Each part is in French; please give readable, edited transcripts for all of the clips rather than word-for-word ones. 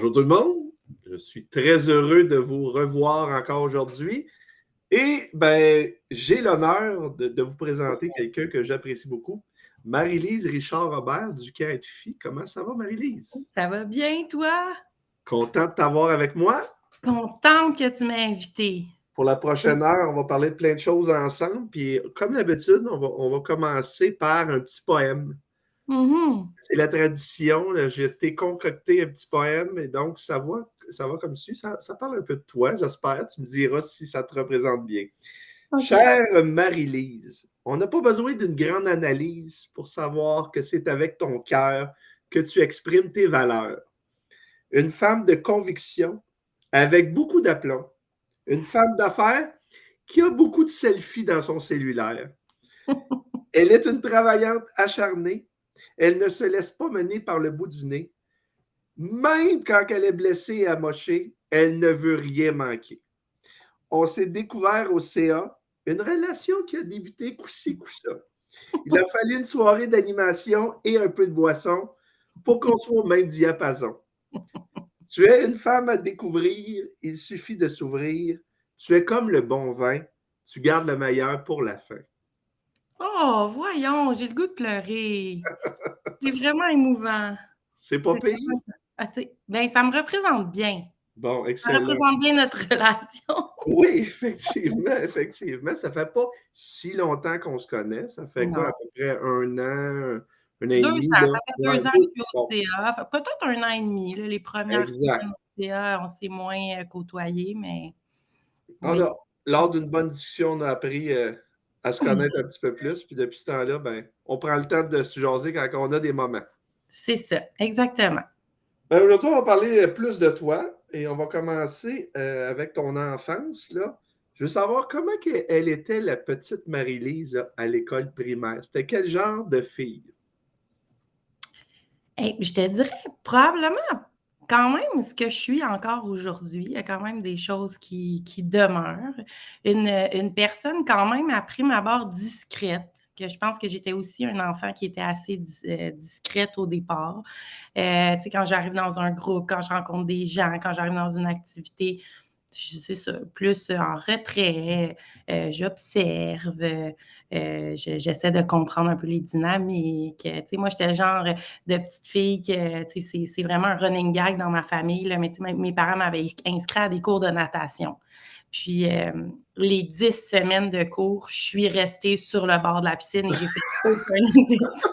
Bonjour tout le monde, je suis très heureux de vous revoir encore aujourd'hui et j'ai l'honneur de vous présenter quelqu'un que j'apprécie beaucoup, Marie-Lise Richard-Robert du Camp Phi. Comment ça va, Marie-Lise? Ça va bien, toi? Content de t'avoir avec moi. Contente que tu m'aies invitée. Pour la prochaine heure, on va parler de plein de choses ensemble. Puis, comme d'habitude, on va commencer par un petit poème. Mhm. C'est la tradition. Là, je t'ai concocté un petit poème et donc ça va comme suit. Ça parle un peu de toi, j'espère. Tu me diras si ça te représente bien. OK. Chère Marie-Lise, on n'a pas besoin d'une grande analyse pour savoir que c'est avec ton cœur que tu exprimes tes valeurs. Une femme de conviction avec beaucoup d'aplomb. Une femme d'affaires qui a beaucoup de selfies dans son cellulaire. Elle est une travaillante acharnée. Elle ne se laisse pas mener par le bout du nez. Même quand elle est blessée et amochée, elle ne veut rien manquer. On s'est découvert au CA, une relation qui a débuté coup-ci, coup-ça. Il a fallu une soirée d'animation et un peu de boisson pour qu'on soit au même diapason. Tu es une femme à découvrir, il suffit de s'ouvrir. Tu es comme le bon vin, tu gardes le meilleur pour la fin. Oh, voyons, j'ai le goût de pleurer. C'est vraiment émouvant. C'est pas C'est pire? vraiment... Ben, ça me représente bien. Bon, Ça excellent. représente bien notre relation. Oui, effectivement, effectivement. Ça fait pas si longtemps qu'on se connaît. Ça fait quoi, Non. à peu près 1 an et 2 ans, demi, là? ça fait Ouais, 2 ans que je suis au bon, CA. Peut-être 1 an et demi, là, les premières exact. semaines au CA, on s'est moins côtoyés, mais On oui. a, lors d'une bonne discussion, on a appris à se connaître un petit peu plus. Puis depuis ce temps-là, on prend le temps de se jaser quand on a des moments. C'est ça, exactement. Aujourd'hui, on va parler plus de toi et on va commencer avec ton enfance, là. Je veux savoir comment elle était, la petite Marie-Lise, là, à l'école primaire. C'était quel genre de fille? Hey, je te dirais probablement quand même ce que je suis encore aujourd'hui. Il y a quand même des choses qui demeurent. Une personne quand même à prime abord discrète, que je pense que j'étais aussi un enfant qui était assez discrète au départ. Tu sais, quand j'arrive dans un groupe, quand je rencontre des gens, quand j'arrive dans une activité, c'est ça, plus en retrait, j'observe, j'essaie de comprendre un peu les dynamiques. Tu sais, moi, j'étais le genre de petite fille que, tu sais, c'est vraiment un running gag dans ma famille, là, mais tu sais, mes parents m'avaient inscrit à des cours de natation. Puis, les 10 semaines de cours, je suis restée sur le bord de la piscine et j'ai fait aucun exercice.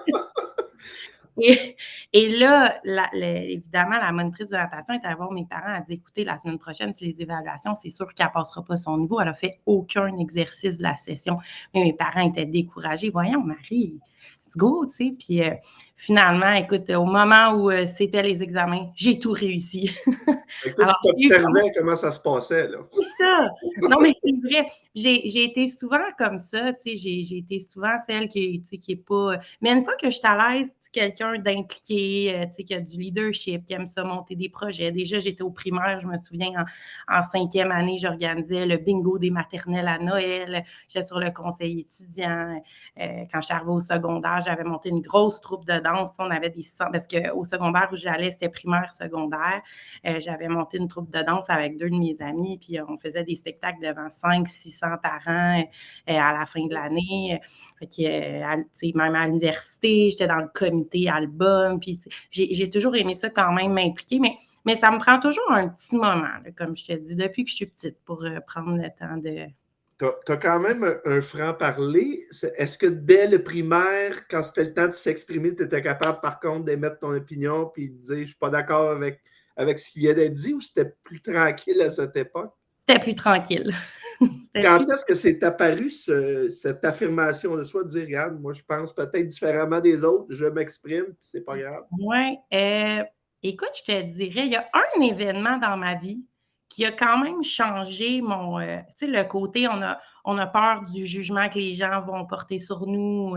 Et, et là, évidemment, la monitrice de natation est allée voir mes parents. Elle a dit, écoutez, la semaine prochaine, c'est les évaluations, c'est sûr qu'elle ne passera pas son niveau. Elle n'a fait aucun exercice de la session. Mais mes parents étaient découragés. Voyons, Marie, let's go, tu sais. Puis finalement, écoute, au moment où c'était les examens, j'ai tout réussi. Fait que toi, Alors, tu j'ai eu observais comment ça se passait, là. c'est ça. Non, mais c'est vrai. J'ai été souvent comme ça, tu sais, j'ai été souvent celle qui, tu sais, qui est pas. Mais une fois que je suis à l'aise, tu sais, quelqu'un d'impliqué, tu sais, qui a du leadership, qui aime ça monter des projets. Déjà, j'étais au primaire, je me souviens, en 5e année, j'organisais le bingo des maternelles à Noël. J'étais sur le conseil étudiant. Quand je suis arrivée au secondaire, j'avais monté une grosse troupe de danse. On avait parce qu'au secondaire où j'allais, c'était primaire, secondaire. J'avais monté une troupe de danse avec 2 de mes amis, puis on faisait des spectacles devant 500-600 parents à la fin de l'année. Fait que, même à l'université, j'étais dans le comité album, puis j'ai toujours aimé ça quand même m'impliquer, mais ça me prend toujours un petit moment, là, comme je te dis, depuis que je suis petite, pour prendre le temps de... Tu as quand même un franc-parler. Est-ce que dès le primaire, quand c'était le temps de s'exprimer, tu étais capable, par contre, d'émettre ton opinion puis de dire je suis pas d'accord avec ce qui vient d'être dit ou c'était plus tranquille à cette époque? C'était plus tranquille. C'était Quand plus... est-ce que c'est apparu cette affirmation de soi, de dire regarde, moi je pense peut-être différemment des autres, je m'exprime, puis c'est pas grave? Oui. Écoute, je te dirais, il y a un événement dans ma vie qui a quand même changé mon, tu sais, le côté, on a peur du jugement que les gens vont porter sur nous.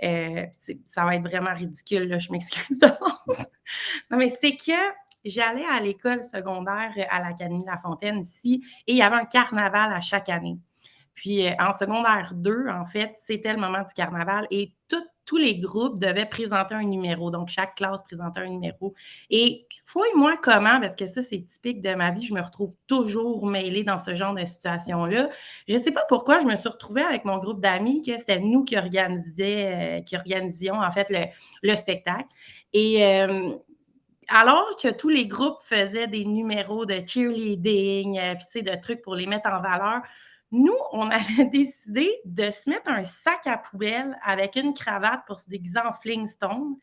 Ça va être vraiment ridicule, là, je m'excuse d'avance. Non, mais c'est que j'allais à l'école secondaire à l'Académie La Fontaine ici et il y avait un carnaval à chaque année. Puis en secondaire 2, en fait, c'était le moment du carnaval et tous les groupes devaient présenter un numéro. Donc, chaque classe présentait un numéro. Et fouille-moi comment, parce que ça, c'est typique de ma vie, je me retrouve toujours mêlée dans ce genre de situation-là. Je ne sais pas pourquoi je me suis retrouvée avec mon groupe d'amis, que c'était nous qui organisions, en fait, le spectacle. Et alors que tous les groupes faisaient des numéros de cheerleading, puis tu sais, de trucs pour les mettre en valeur, nous, on avait décidé de se mettre un sac à poubelle avec une cravate pour se déguiser en Flintstone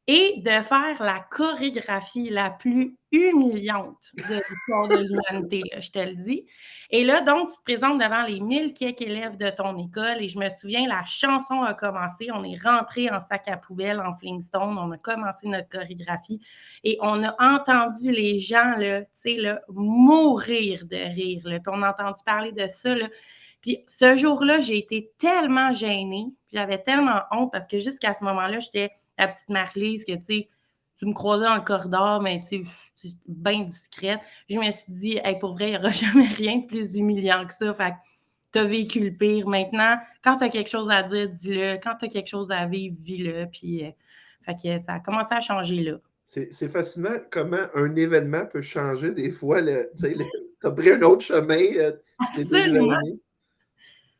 et de faire la chorégraphie la plus humiliante de l'histoire de l'humanité, là, je te le dis. Et là, donc, tu te présentes devant les 1000 quelques élèves de ton école et je me souviens, la chanson a commencé, on est rentré en sac à poubelle, en Flintstone, on a commencé notre chorégraphie et on a entendu les gens, là, tu sais, là, mourir de rire, là. Puis on a entendu parler de ça, là. Puis ce jour-là, j'ai été tellement gênée, puis j'avais tellement honte parce que jusqu'à ce moment-là, j'étais la petite Marlise que, tu sais, tu me croisais dans le corridor, mais tu sais, bien discrète. Je me suis dit, hey, pour vrai, il n'y aura jamais rien de plus humiliant que ça. Fait que tu as vécu le pire. Maintenant, quand tu as quelque chose à dire, dis-le. Quand tu as quelque chose à vivre, vis-le. Puis, fait que ça a commencé à changer là. C'est fascinant comment un événement peut changer des fois. Tu as pris un autre chemin, tu t'es Absolument. éloigné.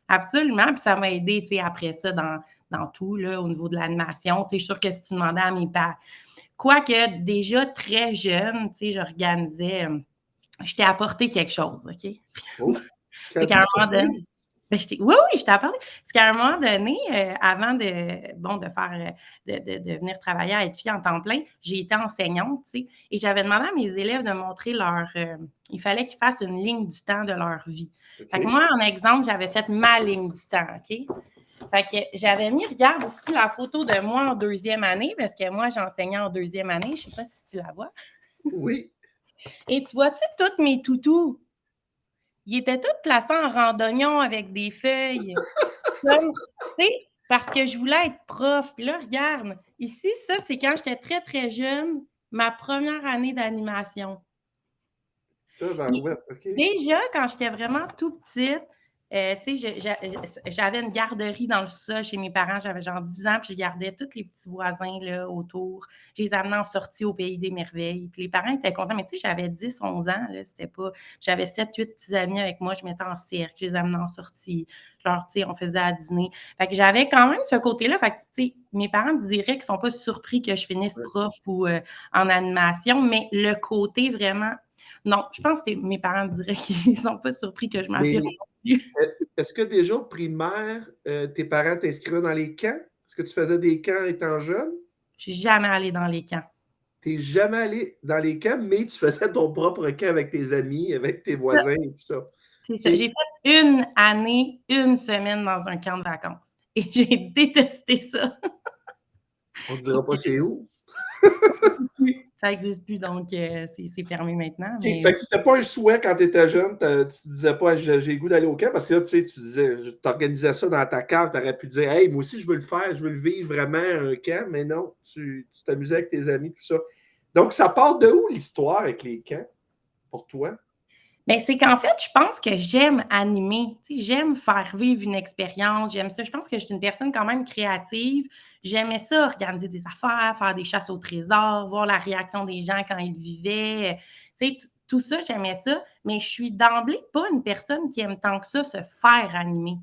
Absolument. Puis ça m'a aidé, tu sais, après ça, dans tout, là, au niveau de l'animation. Tu sais, je suis sûre que si tu demandais à mes parents, quoique déjà très jeune, tu sais, j'organisais, je t'ai apporté quelque chose, OK? Oh, C'est cadeau qu'à un moment donné, surprise! oui, oui, je t'ai apporté. C'est qu'à un moment donné, avant de faire, de venir travailler à être fille en temps plein, j'ai été enseignante, tu sais, et j'avais demandé à mes élèves de montrer il fallait qu'ils fassent une ligne du temps de leur vie. Fait que OK. moi, en exemple, j'avais fait ma ligne du temps, OK? Fait que j'avais mis, regarde ici la photo de moi en deuxième année, parce que moi, j'enseignais en deuxième année. Je ne sais pas si tu la vois. Oui. Et tu vois-tu tous mes toutous? Ils étaient tous placés en randonnion avec des feuilles. Comme, tu sais, parce que je voulais être prof. Puis là, regarde, ici, ça, c'est quand j'étais très, très jeune, ma première année d'animation. Tabarouette, OK. Déjà, quand j'étais vraiment tout petite, tu sais, j'avais une garderie dans le sol chez mes parents. J'avais genre 10 ans, puis je gardais tous les petits voisins là, autour. Je les amenais en sortie au Pays des Merveilles. Puis les parents étaient contents. Mais tu sais, j'avais 10, 11 ans. Là, c'était pas... J'avais 7, 8 petits amis avec moi. Je mettais en cirque. Je les amenais en sortie. Genre, tu sais, on faisait à dîner. Fait que j'avais quand même ce côté-là. Fait que, tu sais, mes parents diraient qu'ils ne sont pas surpris que je finisse prof ou en animation. Mais le côté vraiment... Non, je pense que mes parents diraient qu'ils ne sont pas surpris que je m'affirme Mais non plus. est-ce que déjà au primaire, tes parents t'inscrivaient dans les camps? Est-ce que tu faisais des camps étant jeune? Je ne suis jamais allée dans les camps. Tu n'es jamais allé dans les camps, mais tu faisais ton propre camp avec tes amis, avec tes Ça, voisins et tout ça. c'est ça. J'ai fait une année, une semaine dans un camp de vacances. Et j'ai détesté ça. On ne dira pas c'est où. Ça n'existe plus, donc c'est permis maintenant. OK. Mais Fait que c'était pas un souhait quand tu étais jeune, tu disais pas j'ai le goût d'aller au camp, parce que là, tu sais, tu disais, tu organisais ça dans ta cave, tu aurais pu dire hey, moi aussi, je veux le faire, je veux le vivre vraiment un camp, mais non, tu t'amusais avec tes amis, tout ça. Donc, ça part de où l'histoire avec les camps pour toi? ben, c'est qu'en fait, je pense que j'aime animer. Tu sais, j'aime faire vivre une expérience. J'aime ça. Je pense que je suis une personne quand même créative. J'aimais ça, organiser des affaires, faire des chasses au trésor, voir la réaction des gens quand ils vivaient. Tu sais, tout ça, j'aimais ça. Mais je suis d'emblée pas une personne qui aime tant que ça se faire animer.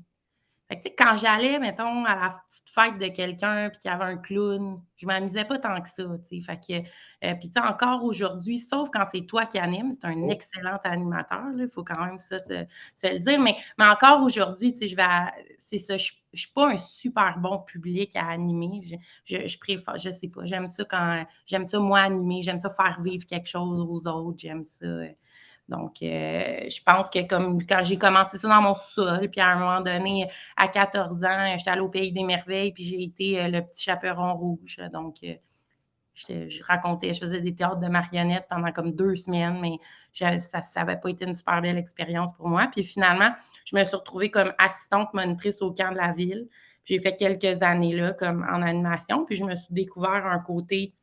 Fait que, tu sais, quand j'allais, mettons, à la petite fête de quelqu'un puis qu'il y avait un clown, je m'amusais pas tant que ça, tu sais. Fait que, puis tu sais, encore aujourd'hui, sauf quand c'est toi qui animes, tu es un Oh, excellent animateur, il faut quand même ça se le dire. Mais encore aujourd'hui, tu sais, c'est ça, je suis pas un super bon public à animer. Je préfère, je sais pas, j'aime ça moi animer, j'aime ça faire vivre quelque chose aux autres, j'aime ça. Donc, je pense que comme quand j'ai commencé ça dans mon sous-sol, puis à un moment donné, à 14 ans, j'étais allée au Pays des Merveilles, puis j'ai été le petit chaperon rouge. Donc, je racontais, je faisais des théâtres de marionnettes pendant comme 2 semaines, mais ça n'avait pas été une super belle expérience pour moi. Puis finalement, je me suis retrouvée comme assistante monitrice au camp de la ville. Puis j'ai fait quelques années là comme en animation, puis je me suis découvert un côté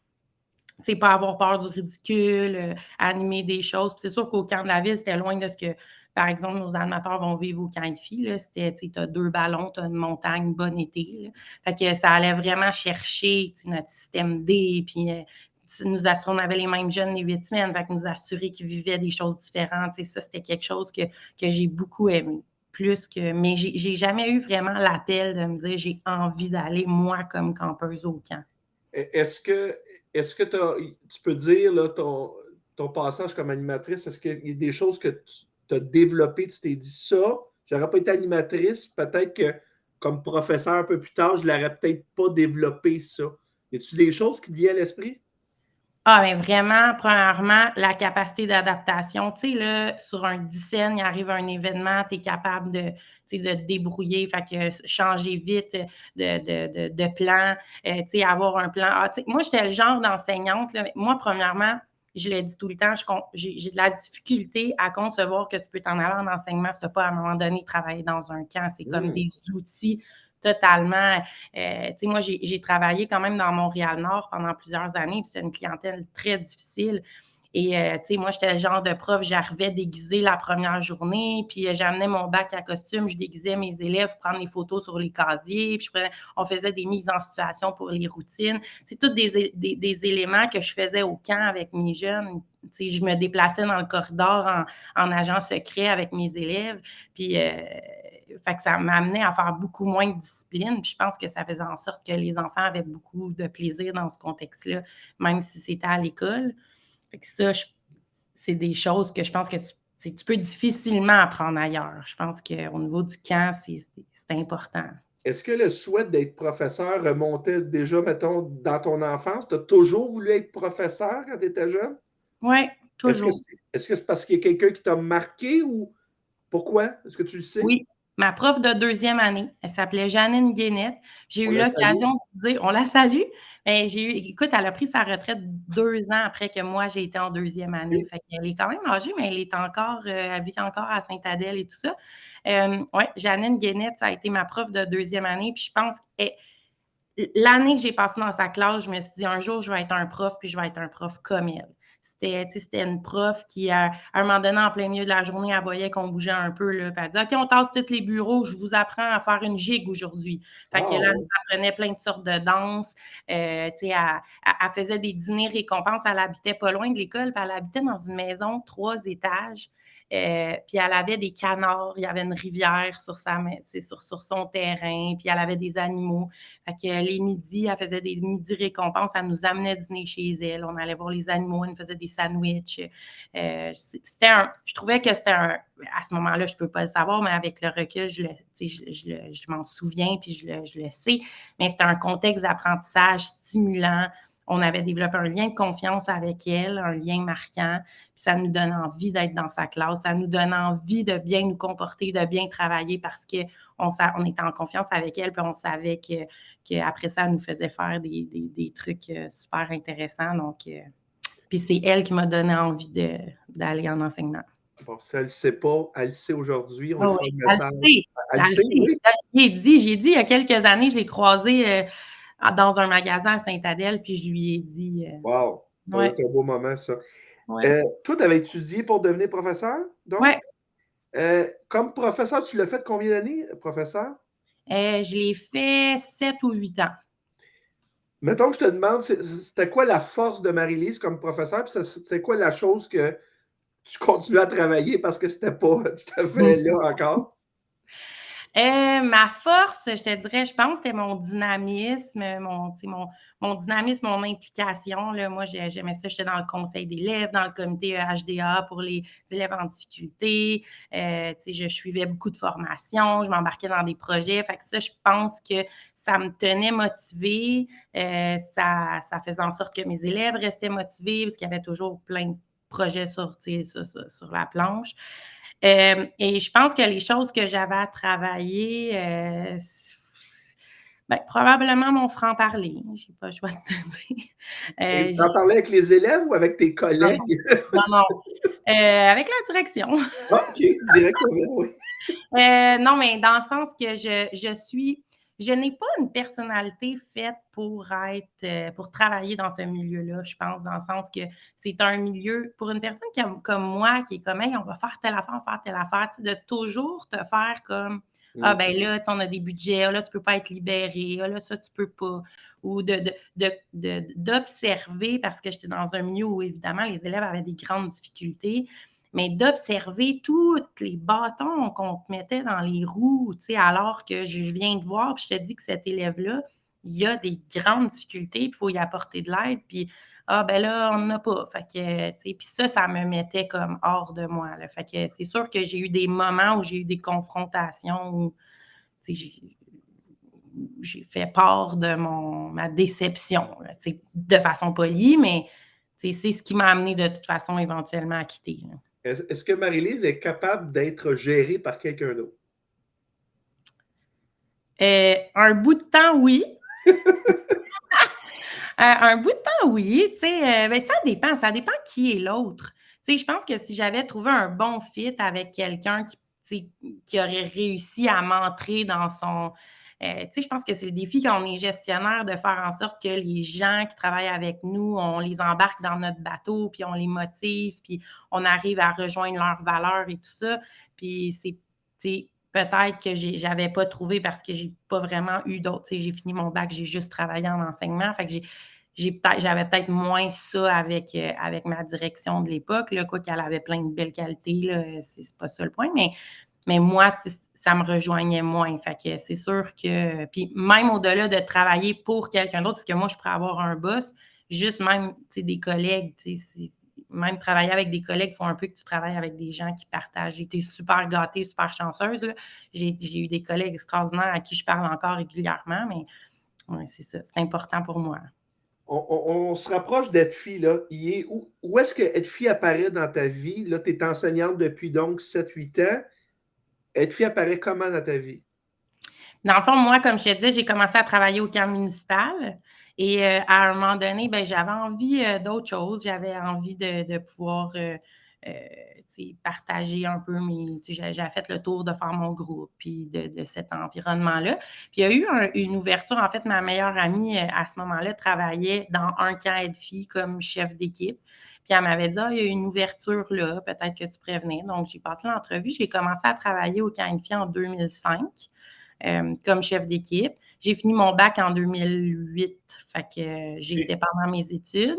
sais, pas avoir peur du ridicule, animer des choses. Puis c'est sûr qu'au camp de la ville, c'était loin de ce que, par exemple, nos animateurs vont vivre au camp IFI, là. C'était, tu sais, t'as 2 ballons, t'as une montagne, bon été, là. Fait que ça allait vraiment chercher, tu sais, notre système D, puis nous assurer, on avait les mêmes jeunes les 8 semaines, fait que nous assurer qu'ils vivaient des choses différentes. Tu sais, ça, c'était quelque chose que j'ai beaucoup aimé. Mais j'ai jamais eu vraiment l'appel de me dire j'ai envie d'aller, moi, comme campeuse au camp. Est-ce que tu peux dire là, ton passage comme animatrice, est-ce qu'il y a des choses que tu as développées, tu t'es dit ça, j'aurais pas été animatrice, peut-être que comme professeur un peu plus tard, je l'aurais peut-être pas développé ça. Y a-tu des choses qui te viennent à l'esprit? Ah, bien vraiment, premièrement, la capacité d'adaptation. Tu sais, là, sur un 10 scènes, il arrive un événement, tu es capable de, tu sais, de te débrouiller, fait que changer vite de plan, tu sais, avoir un plan. Ah, tu sais, moi, j'étais le genre d'enseignante, là, moi, premièrement, je le dis tout le temps, j'ai de la difficulté à concevoir que tu peux t'en aller en enseignement si tu n'as pas, à un moment donné, travaillé dans un camp. C'est comme des outils totalement. Tu sais, moi, j'ai travaillé quand même dans Montréal-Nord pendant plusieurs années, puis c'est une clientèle très difficile. Et, tu sais, moi, j'étais le genre de prof, j'arrivais déguisée la première journée, puis j'amenais mon bac à costume, je déguisais mes élèves pour prendre les photos sur les casiers, puis on faisait des mises en situation pour les routines. C'est tous des éléments que je faisais au camp avec mes jeunes. Tu sais, je me déplaçais dans le corridor en agent secret avec mes élèves, puis fait que ça m'amenait à faire beaucoup moins de discipline. Puis je pense que ça faisait en sorte que les enfants avaient beaucoup de plaisir dans ce contexte-là, même si c'était à l'école. Fait que ça, c'est des choses que je pense que tu peux difficilement apprendre ailleurs. Je pense qu'au niveau du camp, c'est important. Est-ce que le souhait d'être professeur remontait déjà, mettons, dans ton enfance? Tu as toujours voulu être professeur quand tu étais jeune? Oui, toujours. Est-ce que c'est parce qu'il y a quelqu'un qui t'a marqué ou pourquoi? Est-ce que tu le sais? Oui, ma prof de 2e année, elle s'appelait Jeannine Guénette. J'ai On eu la salue. l'occasion de dire, on la salue, mais écoute, elle a pris sa retraite 2 ans après que moi, j'ai été en 2e année. Fait qu'elle est quand même âgée, mais elle vit encore à Sainte-Adèle et tout ça. Ouais, Jeannine Guénette, ça a été ma prof de 2e année, puis je pense que l'année que j'ai passée dans sa classe, je me suis dit, un jour, je vais être un prof, puis je vais être un prof comme elle. C'était une prof qui, à un moment donné, en plein milieu de la journée, elle voyait qu'on bougeait un peu, là, puis elle disait, OK, on tasse tous les bureaux, je vous apprends à faire une gigue aujourd'hui. Fait que là, elle nous apprenait plein de sortes de danses. Elle faisait des dîners récompenses. Elle habitait pas loin de l'école, puis elle habitait dans une maison 3 étages. Puis elle avait des canards, il y avait une rivière sur son terrain, puis elle avait des animaux. Fait que les midis, elle faisait des midis récompenses, elle nous amenait dîner chez elle, on allait voir les animaux, elle nous faisait des sandwichs. Je trouvais que c'était à ce moment-là, je ne peux pas le savoir, mais avec le recul, je m'en souviens, puis je le sais, mais c'était un contexte d'apprentissage stimulant. On avait développé un lien de confiance avec elle, un lien marquant, puis ça nous donne envie d'être dans sa classe, ça nous donne envie de bien nous comporter, de bien travailler parce qu'on était en confiance avec elle, puis on savait qu'après ça, elle nous faisait faire des trucs super intéressants. Donc, puis c'est elle qui m'a donné envie d'aller en enseignement. Bon, si elle ne le sait pas, elle le sait aujourd'hui. On Oh lui fera oui, le message. Elle le sait, oui. J'ai dit il y a quelques années, je l'ai croisée dans un magasin à Sainte-Adèle, puis je lui ai dit. Wow, ça va Ouais, être un beau moment, ça. ouais, Toi, tu avais étudié pour devenir professeur, donc? ouais. Comme professeur, tu l'as fait combien d'années, professeur? Je l'ai fait 7 ou 8 ans. Mettons que je te demande, c'était quoi la force de Marie-Lise comme professeur, puis c'était quoi la chose que tu continues à travailler parce que c'était pas tout à fait là encore? Ma force, je te dirais, je pense, c'était mon dynamisme, mon dynamisme, mon implication. Là. Moi, j'aimais ça. J'étais dans le conseil d'élèves, dans le comité HDA pour les élèves en difficulté. Je suivais beaucoup de formations, je m'embarquais dans des projets. Fait que ça, je pense que ça me tenait motivée. Ça faisait en sorte que mes élèves restaient motivés parce qu'il y avait toujours plein de projets sur la planche. Et je pense que les choses que j'avais à travailler, probablement mon franc-parler. Je n'ai pas le choix de te dire. Et tu en parlais avec les élèves ou avec tes collègues? Non. Avec la direction. OK, directement, oui. Non, mais dans le sens que je suis je n'ai pas une personnalité faite pour pour travailler dans ce milieu-là, je pense, dans le sens que c'est un milieu, pour une personne comme moi, qui est comme, hey, on va faire telle affaire, tu sais, de toujours te faire comme, ah, ben là, tu sais, on a des budgets, ah, là, tu peux pas être libéré, ah, là, ça, tu peux pas. Ou d'observer, parce que j'étais dans un milieu où, évidemment, les élèves avaient des grandes difficultés, mais d'observer tous les bâtons qu'on te mettait dans les roues, tu sais, alors que je viens de voir, puis je te dis que cet élève-là, il y a des grandes difficultés, puis il faut y apporter de l'aide, puis ah ben là, on n'en a pas. Fait que, tu sais, puis ça me mettait comme hors de moi, là. Fait que c'est sûr que j'ai eu des moments où j'ai eu des confrontations où, tu sais, j'ai fait part de ma déception, là, tu sais, de façon polie, mais tu sais, c'est ce qui m'a amené de toute façon éventuellement à quitter, là. Est-ce que Marie-Lise est capable d'être gérée par quelqu'un d'autre? Un bout de temps, oui. Un bout de temps, oui. Tu sais, ben, ça dépend qui est l'autre. Tu sais, je pense que si j'avais trouvé un bon fit avec quelqu'un qui aurait réussi à m'entrer dans son. Tu sais, je pense que c'est le défi quand on est gestionnaire de faire en sorte que les gens qui travaillent avec nous, on les embarque dans notre bateau, puis on les motive, puis on arrive à rejoindre leurs valeurs et tout ça. Puis c'est, tu sais, peut-être que j'avais pas trouvé parce que j'ai pas vraiment eu d'autres. Tu sais, j'ai fini mon bac, j'ai juste travaillé en enseignement. Fait que j'avais peut-être moins ça avec ma direction de l'époque, là, quoi qu'elle avait plein de belles qualités, là, c'est pas ça le point, mais moi, ça me rejoignait moins. Fait que c'est sûr que. Puis même au-delà de travailler pour quelqu'un d'autre, parce que moi, je pourrais avoir un boss, juste même des collègues, même travailler avec des collègues, il faut un peu que tu travailles avec des gens qui partagent. J'ai été super gâtée, super chanceuse, là. J'ai eu des collègues extraordinaires à qui je parle encore régulièrement, mais ouais, c'est ça, c'est important pour moi. On se rapproche d'Edfi, là. Où est-ce que Edfi apparaît dans ta vie? Là, tu es enseignante depuis donc 7-8 ans. Edfi apparaît comment dans ta vie? Dans le fond, moi, comme je te disais, j'ai commencé à travailler au camp municipal et à un moment donné, ben, j'avais envie d'autre chose. J'avais envie de pouvoir partager un peu j'avais fait le tour de faire mon groupe puis de cet environnement-là. Puis il y a eu une ouverture. En fait, ma meilleure amie, à ce moment-là, travaillait dans un camp aide-filles comme chef d'équipe. Puis elle m'avait dit, ah, il y a une ouverture là, peut-être que tu pourrais venir. Donc, j'ai passé l'entrevue. J'ai commencé à travailler au camp aide-filles en 2005. Comme chef d'équipe. J'ai fini mon bac en 2008, fait que j'étais pendant mes études.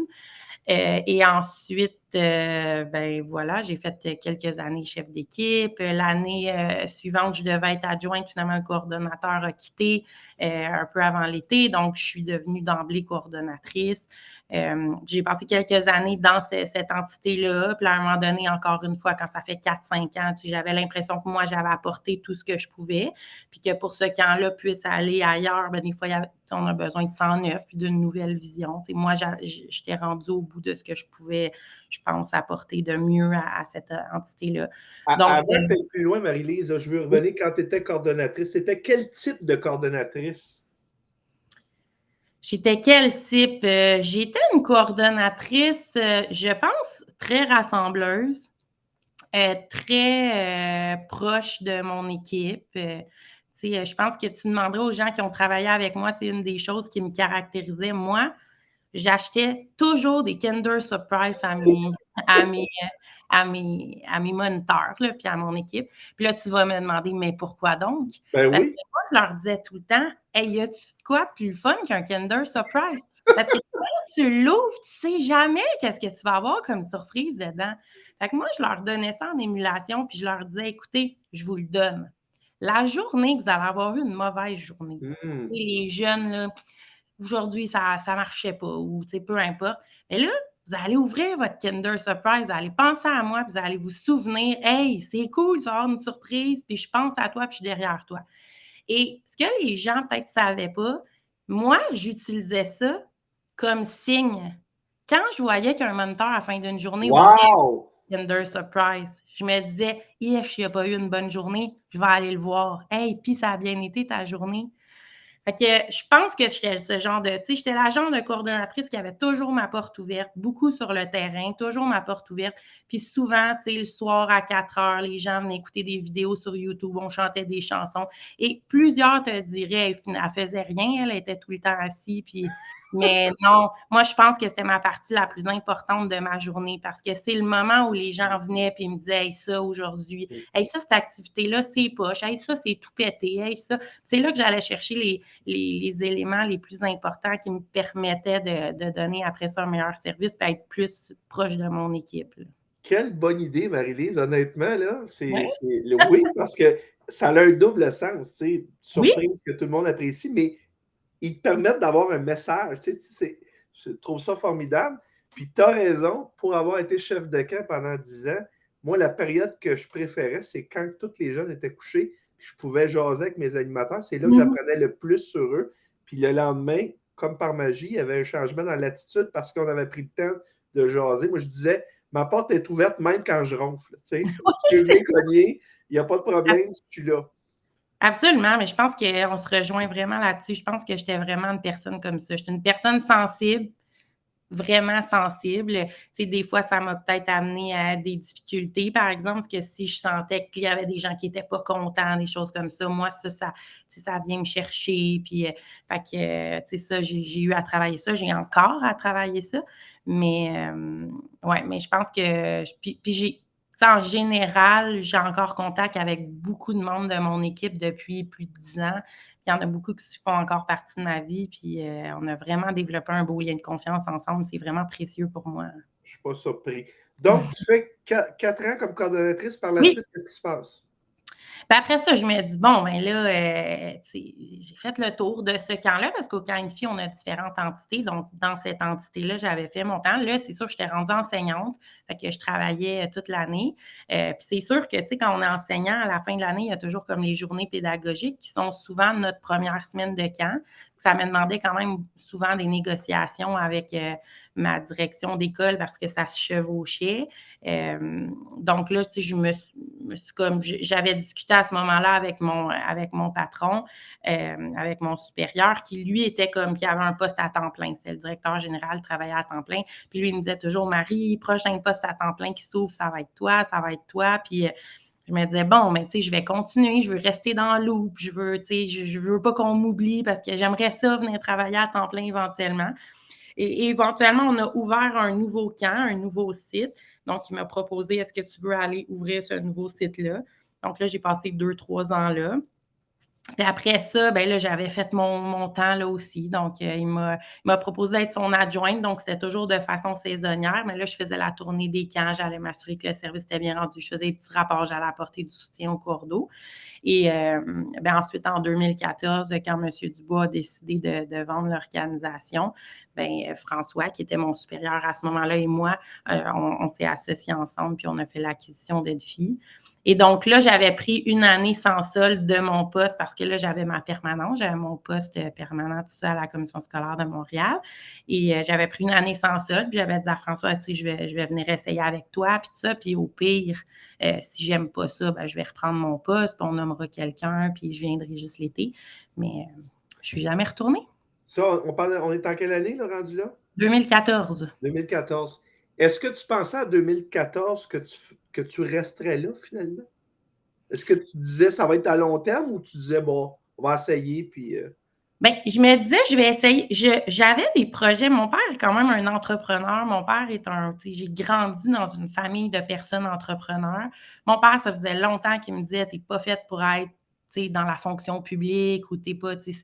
Et ensuite, ben voilà, j'ai fait quelques années chef d'équipe. L'année suivante, je devais être adjointe. Finalement, le coordonnateur a quitté un peu avant l'été, donc je suis devenue d'emblée coordonnatrice. J'ai passé quelques années dans cette entité-là. Puis à un moment donné, encore une fois, quand ça fait 4-5 ans, j'avais l'impression que moi, j'avais apporté tout ce que je pouvais. Puis que pour ce camp-là puisse aller ailleurs, ben, des fois, on a besoin de 109 puis d'une nouvelle vision. Moi, j'étais rendue au bout de ce que je pouvais, je pense, apporter de mieux à cette entité-là. Donc, Avant d'aller plus loin, Marie-Lise, je veux revenir quand tu étais coordonnatrice. C'était quel type de coordonnatrice? J'étais quel type? J'étais une coordonnatrice, je pense, très rassembleuse, très proche de mon équipe. Je pense que tu demanderais aux gens qui ont travaillé avec moi, une des choses qui me caractérisait, moi, j'achetais toujours des Kinder Surprise à mes, à mes moniteurs, là, puis à mon équipe. Puis là, tu vas me demander, mais pourquoi donc? Ben Parce que oui. moi, je leur disais tout le temps, hey, y a-tu de quoi de plus fun qu'un Kinder Surprise? Parce que quand tu l'ouvres, tu sais jamais qu'est-ce que tu vas avoir comme surprise dedans. Fait que moi, je leur donnais ça en émulation, puis je leur disais, écoutez, je vous le donne. La journée, vous allez avoir eu une mauvaise journée. Les jeunes, là, aujourd'hui, ça ne marchait pas, ou peu importe. Mais là, vous allez ouvrir votre Kinder Surprise, vous allez penser à moi, puis vous allez vous souvenir, hey, c'est cool, tu vas avoir une surprise, puis je pense à toi, puis je suis derrière toi. Et ce que les gens peut-être ne savaient pas, moi, j'utilisais ça comme signe. Quand je voyais qu'un moniteur à la fin d'une journée ouvrait Wow! Kinder Surprise, je me disais, il n'y a pas eu une bonne journée, je vais aller le voir. Hey, puis ça a bien été ta journée. Fait que je pense que j'étais ce genre de, tu sais, j'étais la genre de coordonnatrice qui avait toujours ma porte ouverte, beaucoup sur le terrain, toujours ma porte ouverte. Puis souvent, tu sais, le soir à 4 heures, les gens venaient écouter des vidéos sur YouTube, on chantait des chansons. Et plusieurs te diraient, elle faisait rien, elle était tout le temps assise, puis mais non, moi, je pense que c'était ma partie la plus importante de ma journée parce que c'est le moment où les gens venaient et me disaient, hey, ça aujourd'hui, hey, ça, cette activité-là, c'est poche, hey, ça, c'est tout pété, hey, ça. C'est là que j'allais chercher les éléments les plus importants qui me permettaient de donner après ça un meilleur service et être plus proche de mon équipe. Là. Quelle bonne idée, Marie-Lise, honnêtement, là. Ouais. Oui, parce que ça a un double sens, tu sais, Oui, surprise que tout le monde apprécie, mais ils te permettent d'avoir un message. Tu sais, je trouve ça formidable. Puis tu as raison, pour avoir été chef de camp pendant 10 ans, moi, la période que je préférais, c'est quand tous les jeunes étaient couchés, puis je pouvais jaser avec mes animateurs. C'est là que mhm. j'apprenais le plus sur eux. Puis le lendemain, comme par magie, il y avait un changement dans l'attitude parce qu'on avait pris le temps de jaser. Moi, je disais, ma porte est ouverte même quand je ronfle. Tu sais, tu peux venir cogner, il n'y a pas de problème, je suis là. Absolument, mais je pense qu'on se rejoint vraiment là-dessus. Je pense que j'étais vraiment une personne comme ça. J'étais une personne sensible, vraiment sensible. Tu sais, des fois, ça m'a peut-être amené à des difficultés, par exemple, parce que si je sentais qu'il y avait des gens qui n'étaient pas contents, des choses comme ça, moi, ça vient me chercher. Puis, fait que, tu sais, ça, j'ai eu à travailler ça. J'ai encore à travailler ça. Mais, ouais, mais je pense que, puis j'ai, tu sais, en général, j'ai encore contact avec beaucoup de membres de mon équipe depuis plus de 10 ans. Il y en a beaucoup qui font encore partie de ma vie, puis on a vraiment développé un beau lien de confiance ensemble. C'est vraiment précieux pour moi. Je ne suis pas surpris. Donc, tu fais 4 ans comme coordonnatrice. Par la Oui, suite, qu'est-ce qui se passe? puis après ça, je me dis, bon, ben là, j'ai fait le tour de ce camp-là parce qu'au camp INFI, on a différentes entités. Donc, dans cette entité-là, j'avais fait mon temps. Là, c'est sûr, j'étais rendue enseignante, fait que je travaillais toute l'année. Puis c'est sûr que, tu sais, quand on est enseignant, à la fin de l'année, il y a toujours comme les journées pédagogiques qui sont souvent notre première semaine de camp. Ça me demandait quand même souvent des négociations avec ma direction d'école parce que ça se chevauchait. Donc là, tu sais, je me suis comme, j'avais discuté à ce moment-là avec mon patron, avec mon supérieur, qui lui était comme, qui avait un poste à temps plein. C'est le directeur général, travaillait à temps plein. Puis lui, il me disait toujours, Marie, prochain poste à temps plein qui s'ouvre, ça va être toi, ça va être toi. Puis je me disais, bon, mais tu sais, je vais continuer, je veux rester dans le loop, je veux, tu sais, je veux pas qu'on m'oublie parce que j'aimerais ça venir travailler à temps plein éventuellement. Et éventuellement, on a ouvert un nouveau camp, un nouveau site. Donc, il m'a proposé, est-ce que tu veux aller ouvrir ce nouveau site-là? Donc là, j'ai passé 2, 3 ans là. Puis après ça, ben là, j'avais fait mon temps là aussi. Donc, il m'a proposé d'être son adjointe. Donc, c'était toujours de façon saisonnière. Mais là, je faisais la tournée des camps. J'allais m'assurer que le service était bien rendu. Je faisais des petits rapports. J'allais apporter du soutien au cours d'eau. Et ben ensuite, en 2014, quand M. Dubois a décidé de vendre l'organisation, ben François, qui était mon supérieur à ce moment-là, et moi, on s'est associés ensemble, puis on a fait l'acquisition d'Edfi. Et donc là, j'avais pris une année sans solde de mon poste parce que là, j'avais ma permanence, j'avais mon poste permanent, tout ça, à la Commission scolaire de Montréal. Et j'avais pris une année sans solde, puis j'avais dit à François, tu sais, je vais venir essayer avec toi, puis tout ça. Puis au pire, si j'aime pas ça, ben, je vais reprendre mon poste, puis on nommera quelqu'un, puis je viendrai juste l'été. Mais je suis jamais retournée. Ça, on est en quelle année, là, rendu là? 2014. 2014. Est-ce que tu pensais à 2014 que tu resterais là, finalement? Est-ce que tu disais ça va être à long terme ou tu disais, bon, on va essayer, puis... Bien, je me disais, je vais essayer. J'avais des projets. Mon père est quand même un entrepreneur. Mon père est tu sais, j'ai grandi dans une famille de personnes entrepreneurs. Mon père, ça faisait longtemps qu'il me disait, t'es pas faite pour être, tu sais, dans la fonction publique ou t'es pas, tu sais,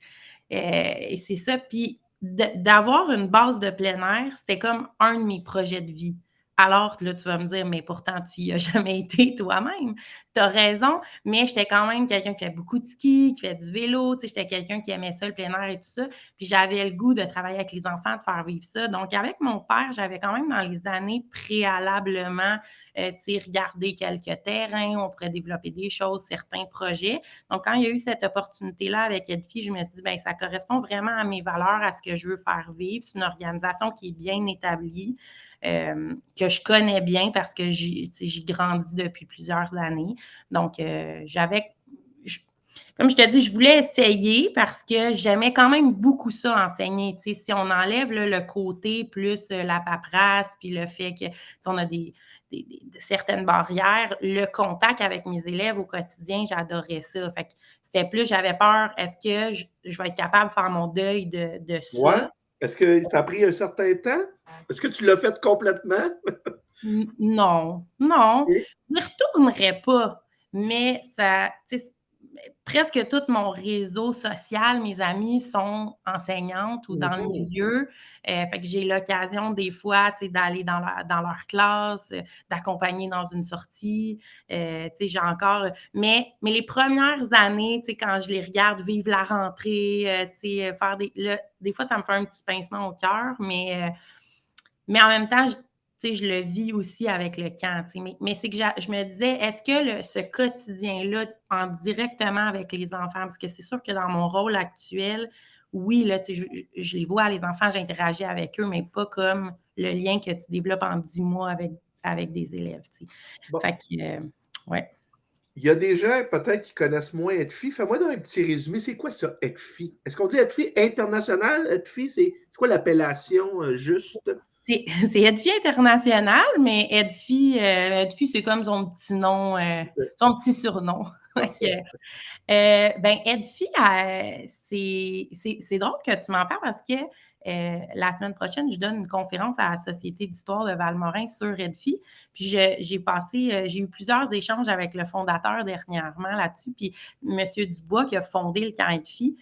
et c'est ça. Puis d'avoir une base de plein air, c'était comme un de mes projets de vie. Alors là, tu vas me dire, mais pourtant, tu n'y as jamais été toi-même. Tu as raison, mais j'étais quand même quelqu'un qui fait beaucoup de ski, qui fait du vélo, tu sais, j'étais quelqu'un qui aimait ça, le plein air et tout ça. Puis j'avais le goût de travailler avec les enfants, de faire vivre ça. Donc, avec mon père, j'avais quand même dans les années préalablement, tu sais, regardé quelques terrains, on pourrait développer des choses, certains projets. Donc, quand il y a eu cette opportunité-là avec Edfi, je me suis dit, bien, ça correspond vraiment à mes valeurs, à ce que je veux faire vivre. C'est une organisation qui est bien établie, que je connais bien parce que j'y grandis depuis plusieurs années. Donc, comme je te dis, je voulais essayer parce que j'aimais quand même beaucoup ça, enseigner. Tu sais, si on enlève là, le côté plus la paperasse, puis le fait que on a certaines barrières, le contact avec mes élèves au quotidien, j'adorais ça. Fait que c'était plus, j'avais peur, est-ce que je vais être capable de faire mon deuil de Ouais. ça? Est-ce que ça a pris un certain temps? Est-ce que tu l'as fait complètement? Non, non, Oui. je n'y retournerais pas, mais ça, tu sais, presque tout mon réseau social, mes amis sont enseignantes ou dans le Mhm. milieu. Fait que j'ai l'occasion des fois, tu sais, d'aller dans leur classe, d'accompagner dans une sortie. Tu sais, j'ai encore mais les premières années, tu sais, quand je les regarde vivre la rentrée, tu sais, faire des fois, ça me fait un petit pincement au cœur, mais en même temps, je le vis aussi avec le camp. Mais c'est que je me disais, est-ce que ce quotidien-là, en directement avec les enfants, parce que c'est sûr que dans mon rôle actuel, oui, là, je les vois, les enfants, j'interagis avec eux, mais pas comme le lien que tu développes en 10 mois avec des élèves. Bon. Fait que, ouais. Il y a des gens peut-être qui connaissent moins EDFI. Fais-moi donc un petit résumé. C'est quoi ça, EDFI? Est-ce qu'on dit EDFI international? EDFI, c'est quoi l'appellation juste? C'est Edfi International, mais Edfi, c'est comme son petit nom, son petit surnom. Parfait. Ben, Edfi, c'est drôle que tu m'en parles parce que la semaine prochaine, je donne une conférence à la Société d'histoire de Valmorin sur Edfi. Puis j'ai eu plusieurs échanges avec le fondateur dernièrement là-dessus. Puis M. Dubois, qui a fondé le camp Edfi,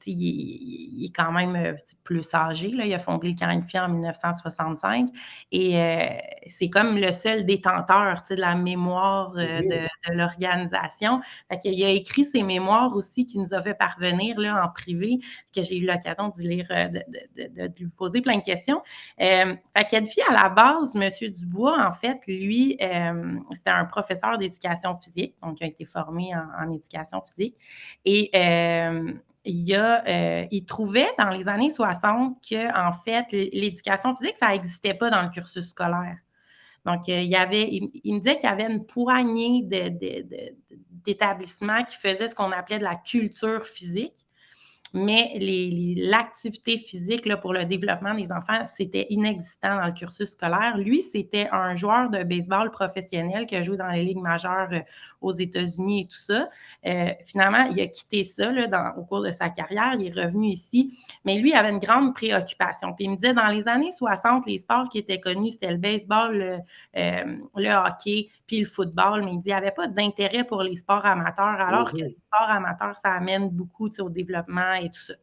il est quand même plus âgé. Là. Il a fondé le camp Edfi en 1965 et c'est comme le seul détenteur de la mémoire de l'organisation. Fait qu'il a écrit ses mémoires aussi qu'il nous a fait parvenir là, en privé, que j'ai eu l'occasion de lire, de lui poser plein de questions. Fait qu'Edfi, à la base, M. Dubois, en fait, lui, c'était un professeur d'éducation physique, donc il a été formé en éducation physique. Et il trouvait dans les années 60 que, en fait, l'éducation physique, ça n'existait pas dans le cursus scolaire. Donc, il me disait qu'il y avait une poignée d'établissements qui faisaient ce qu'on appelait de la culture physique. Mais l'activité physique là, pour le développement des enfants, c'était inexistant dans le cursus scolaire. Lui, c'était un joueur de baseball professionnel qui a joué dans les ligues majeures aux États-Unis et tout ça. Finalement, il a quitté ça là, au cours de sa carrière. Il est revenu ici. Mais lui, il avait une grande préoccupation. Puis il me disait, dans les années 60, les sports qui étaient connus, c'était le baseball, le hockey, puis le football. Mais il dit, il n'y avait pas d'intérêt pour les sports amateurs, alors que les sports amateurs, ça amène beaucoup au développement et tout ça.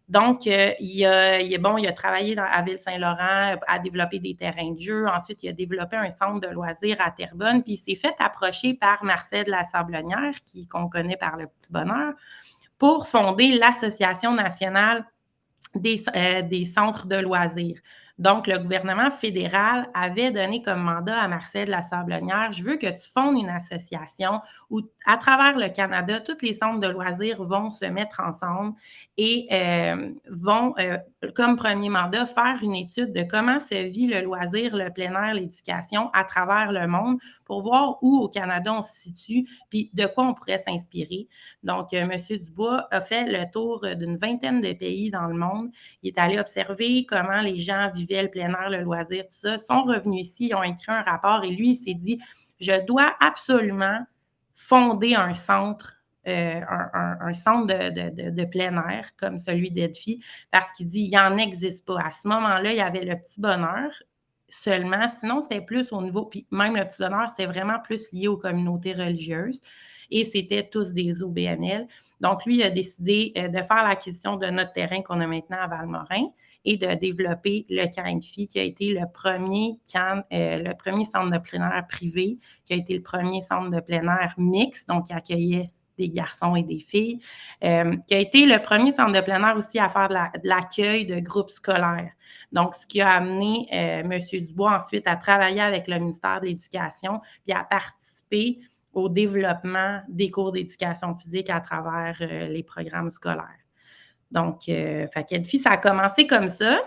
Donc, il a travaillé à Ville-Saint-Laurent à développer des terrains de jeu. Ensuite, il a développé un centre de loisirs à Terrebonne. Puis, il s'est fait approcher par Marcel de la Sablonnière, qu'on connaît par le Petit Bonheur, pour fonder l'Association nationale des centres de loisirs. Donc, le gouvernement fédéral avait donné comme mandat à Marcel de la Sablonnière, je veux que tu fondes une association où, à travers le Canada, tous les centres de loisirs vont se mettre ensemble et vont, comme premier mandat, faire une étude de comment se vit le loisir, le plein air, l'éducation à travers le monde pour voir où au Canada on se situe puis de quoi on pourrait s'inspirer. Donc, M. Dubois a fait le tour d'une vingtaine de pays dans le monde. Il est allé observer comment les gens vivaient le plein air, le loisir, tout ça. Ils sont revenus ici, ils ont écrit un rapport et lui, il s'est dit, je dois absolument fonder un centre un centre de plein air comme celui d'Edfi parce qu'il dit, il n'en existe pas. À ce moment-là, il y avait le Petit Bonheur seulement. Sinon, c'était plus au niveau, puis même le Petit Bonheur, c'est vraiment plus lié aux communautés religieuses et c'était tous des OBNL. Donc, lui, il a décidé de faire l'acquisition de notre terrain qu'on a maintenant à Valmorin et de développer le camp Edfi, qui a été le premier centre de plein air privé, qui a été le premier centre de plein air mixte, donc qui accueillait des garçons et des filles, qui a été le premier centre de plein air aussi à faire de l'accueil de groupes scolaires. Donc, ce qui a amené M. Dubois ensuite à travailler avec le ministère de l'Éducation puis à participer au développement des cours d'éducation physique à travers les programmes scolaires. Donc, Edfi, ça a commencé comme ça.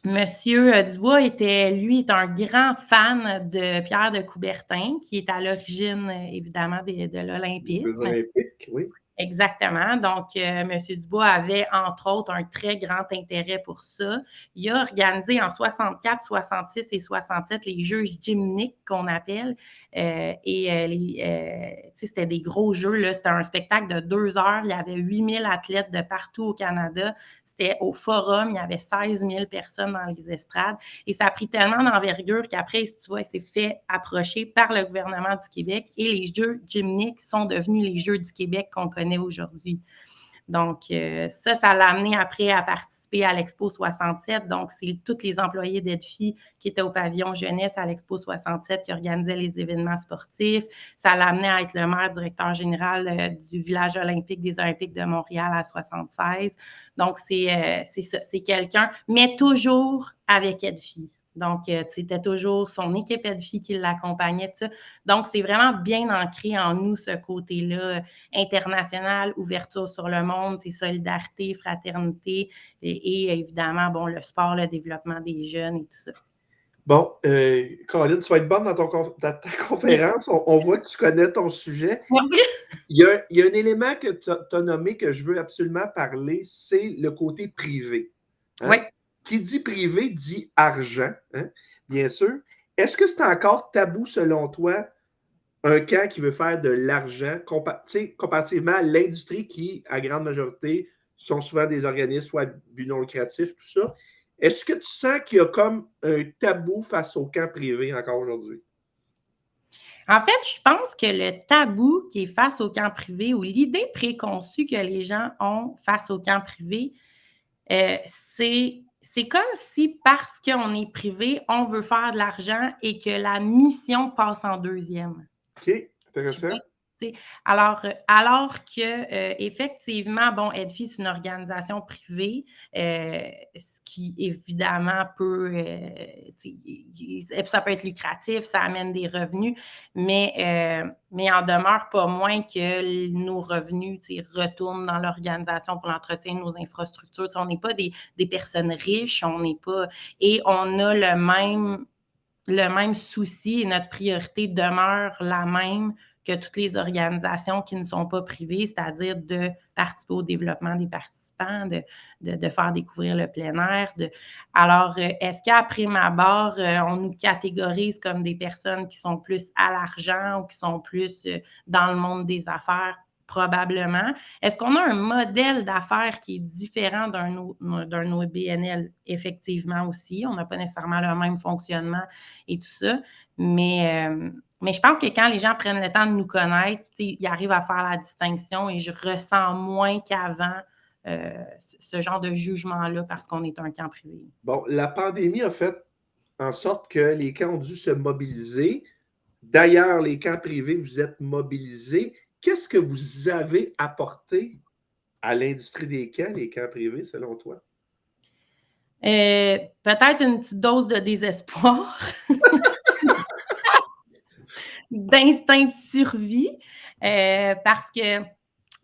Monsieur Dubois est un grand fan de Pierre de Coubertin, qui est à l'origine, évidemment, de l'olympisme. Québec, oui. Exactement. Donc, M. Dubois avait, entre autres, un très grand intérêt pour ça. Il a organisé en 64, 66 et 67 les Jeux gymniques qu'on appelle. C'était des gros jeux. Là. C'était un spectacle de 2 heures. Il y avait 8000 athlètes de partout au Canada. C'était au Forum. Il y avait 16 000 personnes dans les estrades. Et ça a pris tellement d'envergure qu'après, tu vois, il s'est fait approcher par le gouvernement du Québec et les Jeux gymniques sont devenus les Jeux du Québec qu'on connaît aujourd'hui. Donc, ça l'a amené après à participer à l'Expo 67. Donc, c'est tous les employés d'Edfi qui étaient au pavillon jeunesse à l'Expo 67 qui organisaient les événements sportifs. Ça l'a amené à être le maire directeur général du village olympique des Olympiques de Montréal à 76. Donc, c'est ça, c'est quelqu'un, mais toujours avec Edfi. Donc, c'était toujours son équipe Edfi qui l'accompagnait, tout ça. Donc, c'est vraiment bien ancré en nous, ce côté-là international, ouverture sur le monde, c'est solidarité, fraternité et évidemment, bon, le sport, le développement des jeunes et tout ça. Bon, Caroline, tu vas être bonne dans ta conférence. On voit que tu connais ton sujet. Il y a un élément que tu as nommé que je veux absolument parler, c'est le côté privé. Hein? Oui. Qui dit privé dit argent, hein? Bien sûr. Est-ce que c'est encore tabou selon toi un camp qui veut faire de l'argent comparativement à l'industrie qui, à grande majorité, sont souvent des organismes soit but non lucratif, tout ça. Est-ce que tu sens qu'il y a comme un tabou face au camp privé encore aujourd'hui? En fait, je pense que le tabou qui est face au camp privé ou l'idée préconçue que les gens ont face au camp privé, c'est comme si parce qu'on est privé, on veut faire de l'argent et que la mission passe en deuxième. OK, intéressant. Alors que effectivement, bon, Edfi, c'est une organisation privée, ce qui évidemment peut, ça peut être lucratif, ça amène des revenus, mais en demeure pas moins que nos revenus retournent dans l'organisation pour l'entretien de nos infrastructures. On n'est pas des personnes riches, on n'est pas. Et on a le même souci et notre priorité demeure la même que toutes les organisations qui ne sont pas privées, c'est-à-dire de participer au développement des participants, de faire découvrir le plein air. Alors, est-ce qu'à prime abord, on nous catégorise comme des personnes qui sont plus à l'argent ou qui sont plus dans le monde des affaires? Probablement. Est-ce qu'on a un modèle d'affaires qui est différent d'un OBNL? Effectivement aussi. On n'a pas nécessairement le même fonctionnement et tout ça. Mais je pense que quand les gens prennent le temps de nous connaître, ils arrivent à faire la distinction et je ressens moins qu'avant ce genre de jugement-là parce qu'on est un camp privé. Bon, la pandémie a fait en sorte que les camps ont dû se mobiliser. D'ailleurs, les camps privés, vous êtes mobilisés. Qu'est-ce que vous avez apporté à l'industrie des camps, les camps privés, selon toi? Peut-être une petite dose de désespoir, d'instinct de survie, parce que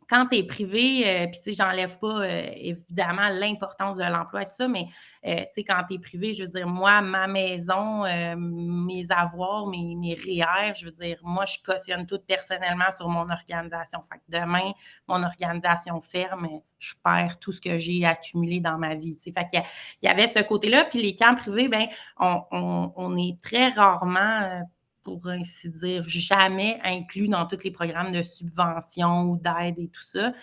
quand tu es privé, puis tu sais, j'enlève pas évidemment l'importance de l'emploi et tout ça, mais tu sais, quand tu es privé, je veux dire, moi, ma maison, mes avoirs, mes REER, je veux dire, moi, je cautionne tout personnellement sur mon organisation. Fait que demain, mon organisation ferme, je perds tout ce que j'ai accumulé dans ma vie. Fait qu'il y avait ce côté-là. Puis les camps privés, ben, on est très rarement pour ainsi dire, jamais inclus dans tous les programmes de subvention ou d'aide et tout ça.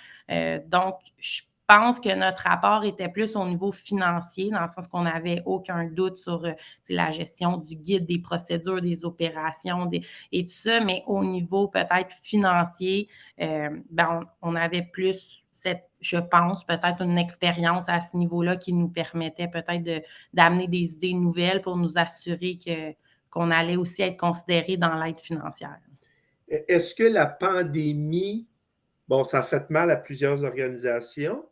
Donc, je pense que notre rapport était plus au niveau financier, dans le sens qu'on n'avait aucun doute sur la gestion du guide, des procédures, des opérations et tout ça, mais au niveau peut-être financier, on avait plus je pense, peut-être une expérience à ce niveau-là qui nous permettait peut-être d'amener des idées nouvelles pour nous assurer qu'on allait aussi être considéré dans l'aide financière. Est-ce que la pandémie, bon, ça a fait mal à plusieurs organisations?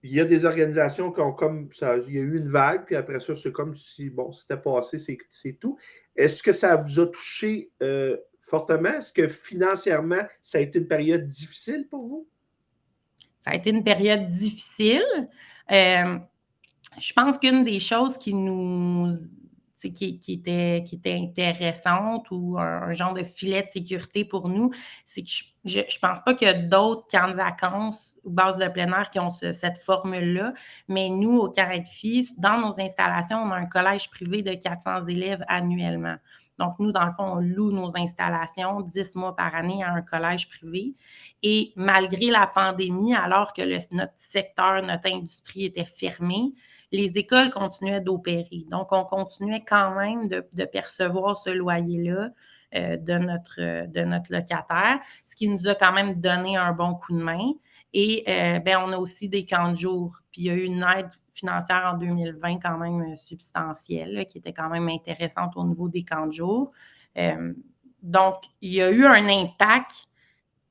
Il y a des organisations qui ont comme ça, il y a eu une vague, puis après ça, c'est comme si, bon, c'était passé, c'est tout. Est-ce que ça vous a touché fortement? Est-ce que financièrement, ça a été une période difficile pour vous? Ça a été une période difficile. Je pense qu'une des choses qui nous qui était intéressante ou un genre de filet de sécurité pour nous, c'est que je pense pas qu'il y a d'autres camps de vacances ou bases de plein air qui ont cette formule-là, mais nous, au Camp Edfi, dans nos installations, on a un collège privé de 400 élèves annuellement. Donc, nous, dans le fond, on loue nos installations 10 mois par année à un collège privé. Et malgré la pandémie, alors que notre secteur, notre industrie était fermée, les écoles continuaient d'opérer. Donc, on continuait quand même de percevoir ce loyer-là de notre locataire, ce qui nous a quand même donné un bon coup de main. Et on a aussi des camps de jour. Puis il y a eu une aide financière en 2020 quand même substantielle, là, qui était quand même intéressante au niveau des camps de jour. Donc, il y a eu un impact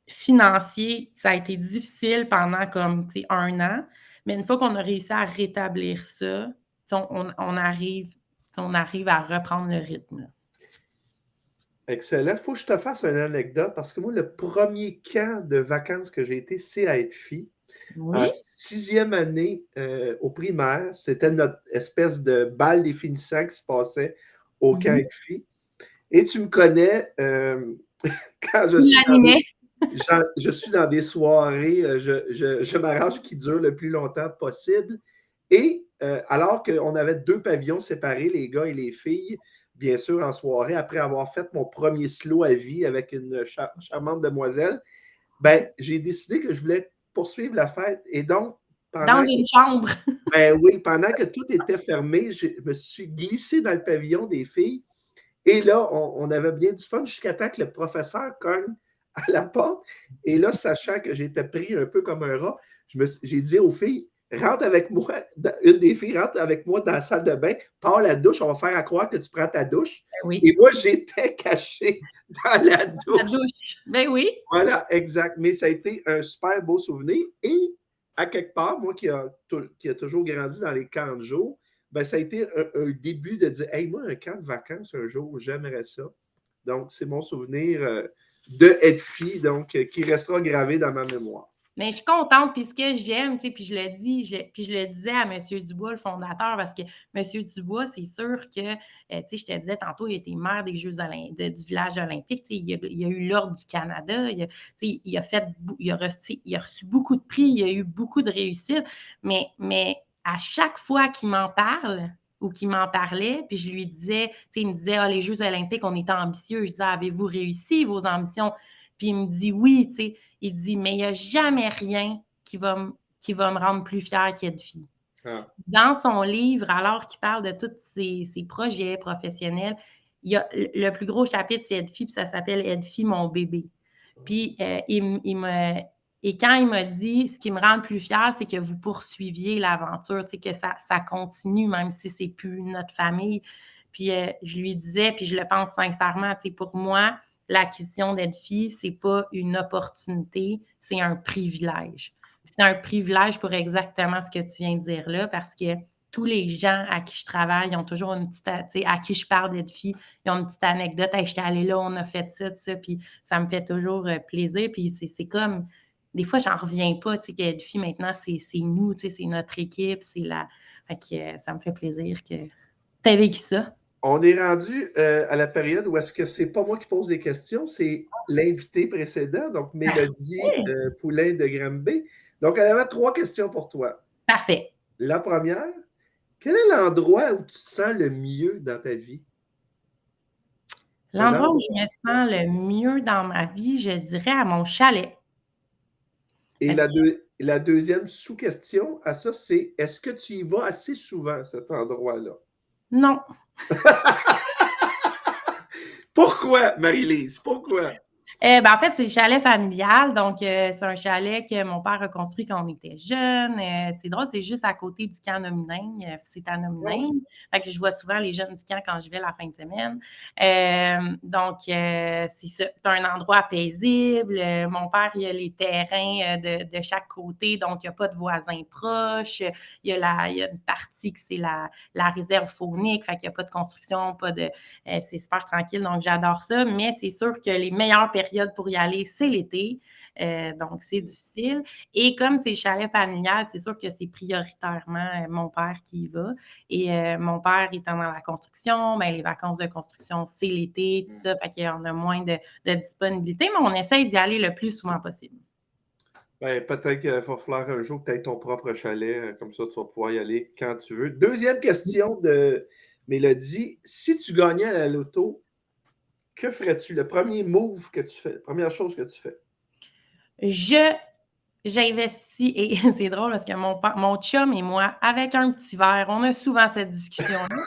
financier. Ça a été difficile pendant comme 1 an. Mais une fois qu'on a réussi à rétablir ça, on arrive à reprendre le rythme. Excellent. Il faut que je te fasse une anecdote parce que moi, le premier camp de vacances que j'ai été, c'est à Edfi. Oui. En 6e année au primaire, c'était notre espèce de bal des finissants qui se passait au camp Edfi. Et tu me connais, quand je suis dans des soirées, je m'arrange qui durent le plus longtemps possible. Et alors qu'on avait 2 pavillons séparés, les gars et les filles, bien sûr, en soirée, après avoir fait mon premier slow à vie avec une charmante demoiselle, j'ai décidé que je voulais poursuivre la fête. Et donc, dans une chambre. Oui, pendant que tout était fermé, je me suis glissé dans le pavillon des filles. Et là, on avait bien du fun jusqu'à temps que le professeur cogne à la porte. Et là, sachant que j'étais pris un peu comme un rat, j'ai dit aux filles, rentre avec moi, une des filles rentre avec moi dans la salle de bain, pars la douche, on va faire à croire que tu prends ta douche. Oui. Et moi, j'étais caché dans la douche. La douche. Oui. Voilà, exact. Mais ça a été un super beau souvenir. Et à quelque part, moi qui a toujours grandi dans les camps de jour, ça a été un début de dire, hey, moi, un camp de vacances un jour, j'aimerais ça. Donc, c'est mon souvenir de Edfi, donc, qui restera gravé dans ma mémoire. Mais je suis contente, puis ce que j'aime, puis je le disais à M. Dubois, le fondateur, parce que M. Dubois, c'est sûr que, je te disais tantôt, il était maire des Jeux du village olympique, il a eu l'Ordre du Canada, il a reçu beaucoup de prix, il a eu beaucoup de réussites, mais à chaque fois qu'il m'en parle, ou qu'il m'en parlait, puis je lui disais, il me disait, les Jeux olympiques, on était ambitieux. Je disais, avez-vous réussi vos ambitions? Puis il me dit oui, il dit, mais il n'y a jamais rien qui va me rendre plus fière qu'Edfi. Dans son livre, alors qu'il parle de tous ses projets professionnels, il y a le plus gros chapitre, c'est Edfi, puis ça s'appelle Edfi, mon bébé. Puis et quand il m'a dit, ce qui me rend le plus fière, c'est que vous poursuiviez l'aventure, que ça continue, même si c'est plus notre famille. Puis je lui disais, puis je le pense sincèrement, pour moi, l'acquisition d'Edfi, c'est pas une opportunité, c'est un privilège. C'est un privilège pour exactement ce que tu viens de dire là, parce que tous les gens à qui je travaille, ils ont toujours une petite, à qui je parle d'Edfi, ils ont une petite anecdote. Hey, j'étais allée là, on a fait ça, tout ça, puis ça me fait toujours plaisir. Puis c'est comme, des fois, j'en reviens pas, qu'Edfi, maintenant, c'est nous, c'est notre équipe, c'est fait que ça me fait plaisir que tu aies vécu ça. On est rendu à la période où est-ce que c'est pas moi qui pose des questions, c'est l'invité précédent, donc Mélodie Poulain de Granby. Donc, elle avait 3 questions pour toi. Parfait. La première, quel est l'endroit où tu te sens le mieux dans ta vie? L'endroit où je me sens le mieux dans ma vie, je dirais à mon chalet. Et la deuxième sous-question à ça, c'est est-ce que tu y vas assez souvent, cet endroit-là? Non. Pourquoi, Marie-Lise? Pourquoi? En fait, c'est le chalet familial. Donc, c'est un chalet que mon père a construit quand on était jeunes. C'est drôle, c'est juste à côté du camp Nominain. C'est à Nominain. Fait que je vois souvent les jeunes du camp quand je vais la fin de semaine. Donc, c'est ça. C'est un endroit paisible. Mon père, il a les terrains de chaque côté. Donc, il n'y a pas de voisins proches. Il y a une partie que c'est la réserve faunique. Fait qu'il n'y a pas de construction, c'est super tranquille. Donc, j'adore ça. Mais c'est sûr que les meilleures périodes période pour y aller, c'est l'été. Donc, c'est difficile. Et comme c'est chalet familial, c'est sûr que c'est prioritairement mon père qui y va. Et mon père étant dans la construction, ben, les vacances de construction, c'est l'été, tout ça, fait qu'on a moins de disponibilité, mais on essaye d'y aller le plus souvent possible. Ben, peut-être qu'il va falloir un jour que tu aies ton propre chalet, comme ça tu vas pouvoir y aller quand tu veux. Deuxième question de Mélodie. Si tu gagnais à la loto, que ferais-tu? Le premier move que tu fais, la première chose que tu fais? J'investis, et c'est drôle parce que mon chum et moi, avec un petit verre, on a souvent cette discussion-là.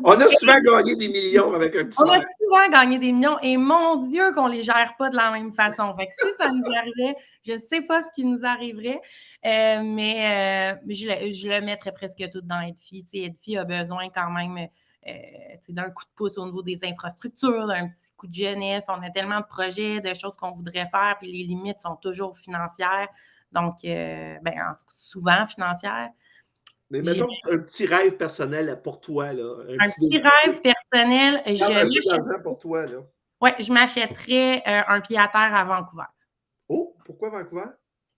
On a souvent gagné des millions avec un petit On a verre. souvent gagné des millions et mon Dieu qu'on les gère pas de la même façon. Fait que si ça nous arrivait, je sais pas ce qui nous arriverait, mais je le mettrais presque tout dans Edfi. Tu sais, Edfi a besoin quand même d'un coup de pouce au niveau des infrastructures, d'un petit coup de jeunesse. On a tellement de projets, de choses qu'on voudrait faire, puis les limites sont toujours financières. Donc, souvent financières. Mais mettons un petit rêve personnel pour toi, là. Un petit rêve personnel, un peu d'argent pour toi, là. Ouais, je m'achèterais un pied-à-terre à Vancouver. Oh, pourquoi Vancouver?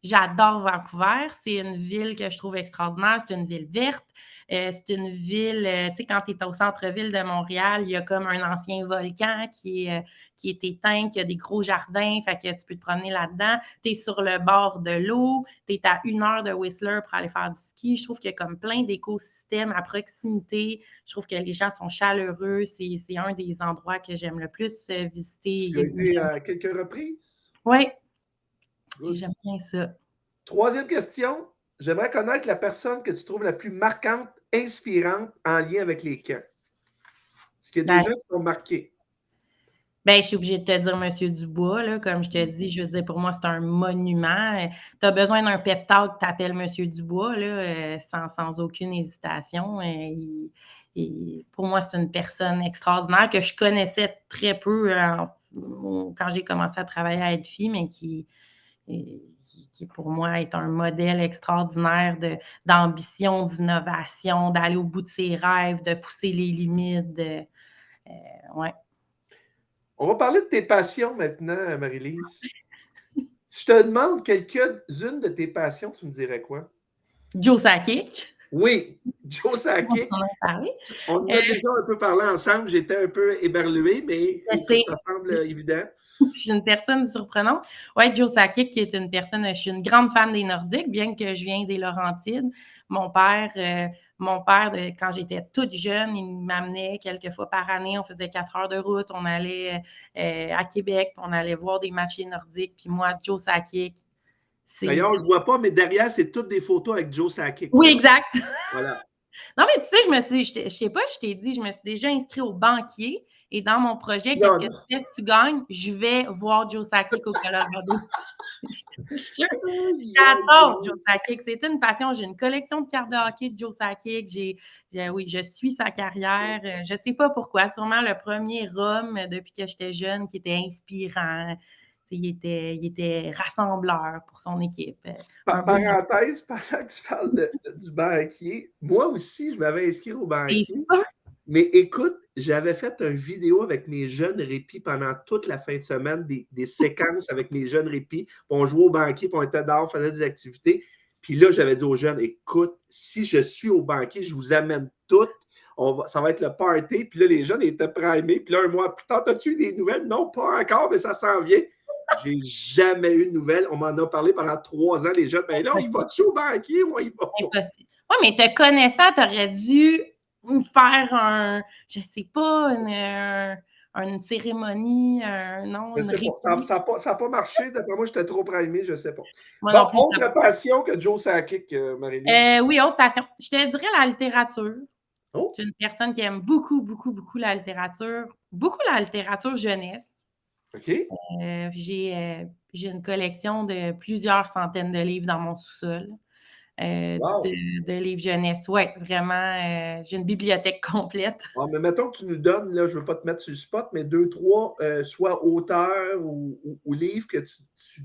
J'adore Vancouver. C'est une ville que je trouve extraordinaire. C'est une ville verte. C'est une ville, tu sais, quand tu es au centre-ville de Montréal, il y a comme un ancien volcan qui est éteint, qui a des gros jardins, fait que tu peux te promener là-dedans. Tu es sur le bord de l'eau. Tu es à 1 heure de Whistler pour aller faire du ski. Je trouve qu'il y a comme plein d'écosystèmes à proximité. Je trouve que les gens sont chaleureux. C'est un des endroits que j'aime le plus visiter. Tu as été à quelques reprises? Oui. J'aime bien ça. Troisième question. J'aimerais connaître la personne que tu trouves la plus marquante, inspirante en lien avec les camps. Est-ce qu'il y a des gens qui t'ont marqué? Ben, je suis obligée de te dire M. Dubois, là, comme je te dis, je veux dire, pour moi, c'est un monument. Tu as besoin d'un pep talk, tu appelles M. Dubois, là, sans aucune hésitation. Pour moi, c'est une personne extraordinaire que je connaissais très peu quand j'ai commencé à travailler à Edfi, mais qui pour moi est un modèle extraordinaire d'ambition, d'innovation, d'aller au bout de ses rêves, de pousser les limites. Ouais. On va parler de tes passions maintenant, Marie-Lise. Si je te demande quelques-unes de tes passions, tu me dirais quoi? Joe Sakic. Oui, Joe Sakic. On en a déjà un peu parlé ensemble. J'étais un peu éberlué, mais écoute, ça semble évident. Je suis une personne surprenante. Oui, Joe Sakic, qui est une personne, je suis une grande fan des Nordiques, bien que je viens des Laurentides. Mon père, quand j'étais toute jeune, il m'amenait quelques fois par année. On faisait 4 heures de route. On allait à Québec, on allait voir des matchs nordiques. Puis moi, Joe Sakic, d'ailleurs, on ne le voit pas, mais derrière, c'est toutes des photos avec Joe Sakic. Oui, exact. Voilà. Non, mais tu sais, je sais pas, je t'ai dit, je me suis déjà inscrite au banquier et dans mon projet, qu'est-ce que tu fais si tu gagnes? Je vais voir Joe Sakic au Colorado. J'adore Joe Sakic. C'est une passion. J'ai une collection de cartes de hockey de Joe Sakic. Oui, je suis sa carrière. Je ne sais pas pourquoi. Sûrement le premier homme depuis que j'étais jeune qui était inspirant. Il était rassembleur pour son équipe. Parenthèse, pendant que tu parles du banquier, moi aussi, je m'avais inscrit au banquier. Mais écoute, j'avais fait une vidéo avec mes jeunes répis pendant toute la fin de semaine, des séquences avec mes jeunes répis. On jouait au banquier, puis on était dehors, on faisait des activités. Puis là, j'avais dit aux jeunes, écoute, si je suis au banquier, je vous amène toutes. Ça va être le party. Puis là, les jeunes étaient primés. Puis là, un mois plus tard, as-tu eu des nouvelles? Non, pas encore, mais ça s'en vient. J'ai jamais eu de nouvelles. On m'en a parlé pendant 3 ans, les jeunes. Ben là, il va-tu au banquier? Moi, il va. Impossible. Oui, mais te connaissant, tu aurais dû faire je sais pas, une cérémonie, non? Je sais pas. Ça n'a pas marché. D'après moi, j'étais trop primé, je ne sais pas. Autre passion que Joe Sakic, Marie-Lise? Oui, autre passion. Je te dirais la littérature. Oh. Je suis une personne qui aime beaucoup, beaucoup, beaucoup la littérature. Beaucoup la littérature jeunesse. OK. J'ai une collection de plusieurs centaines de livres dans mon sous-sol. De livres jeunesse. Oui, vraiment, j'ai une bibliothèque complète. Ah, mais mettons que tu nous donnes, là, je ne veux pas te mettre sur le spot, mais 2, 3, soit auteurs ou livres que tu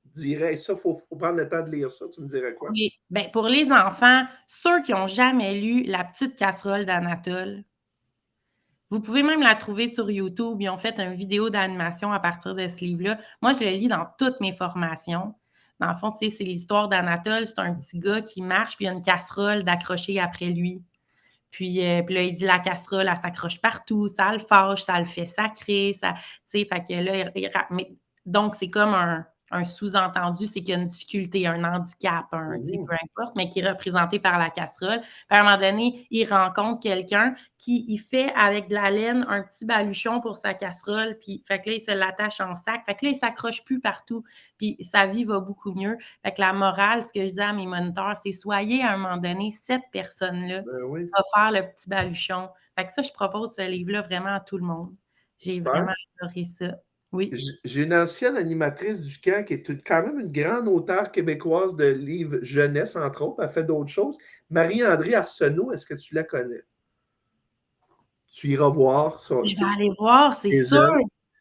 dirais, ça, il faut prendre le temps de lire ça. Tu me dirais quoi? Oui, bien, pour les enfants, ceux qui n'ont jamais lu La petite casserole d'Anatole, Vous pouvez même la trouver sur YouTube. Ils ont fait une vidéo d'animation à partir de ce livre-là. Moi, je le lis dans toutes mes formations. Dans le fond, c'est l'histoire d'Anatole. C'est un petit gars qui marche, puis il y a une casserole d'accrocher après lui. Puis là, il dit la casserole, elle s'accroche partout, ça le fâche, ça le fait sacrer, ça, tu sais, fait que là, donc c'est comme un sous-entendu, c'est qu'il y a une difficulté, un handicap, peu importe, mais qui est représenté par la casserole. Puis à un moment donné, il rencontre quelqu'un qui il fait avec de la laine un petit baluchon pour sa casserole, puis fait que là, il se l'attache en sac, fait que là, il s'accroche plus partout, puis sa vie va beaucoup mieux. Fait que la morale, ce que je dis à mes moniteurs, c'est soyez à un moment donné cette personne-là oui. va faire le petit baluchon. Fait que ça, je propose ce livre-là vraiment à tout le monde. J'ai vraiment adoré ça. Oui. J'ai une ancienne animatrice du camp qui est quand même une grande auteure québécoise de livres jeunesse, entre autres. Elle fait d'autres choses. Marie-André Arsenault, est-ce que tu la connais? Tu iras voir. Je vais aller voir, c'est sûr.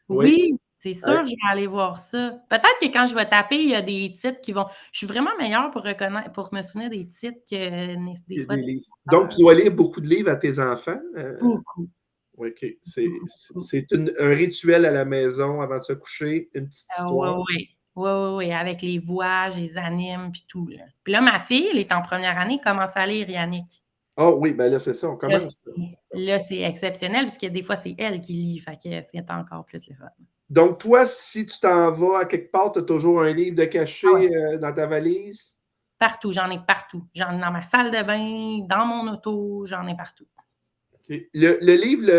Oui, c'est sûr que je vais aller voir ça. Peut-être que quand je vais taper, il y a des titres qui vont. Je suis vraiment meilleure pour me souvenir des titres que des fois. Donc, tu dois lire beaucoup de livres à tes enfants? Beaucoup. OK. C'est un rituel à la maison avant de se coucher, une petite histoire. Oui, avec les voix, je les anime, puis tout. Là. Puis là, ma fille, elle est en première année, commence à lire Yannick. Oh oui, ben là, c'est ça, on commence. Là, c'est exceptionnel, parce que des fois, c'est elle qui lit, fait que c'est encore plus le fun. Donc, toi, si tu t'en vas à quelque part, tu as toujours un livre de cachet dans ta valise? Partout, j'en ai partout. J'en ai dans ma salle de bain, dans mon auto, j'en ai partout. Okay. Le livre,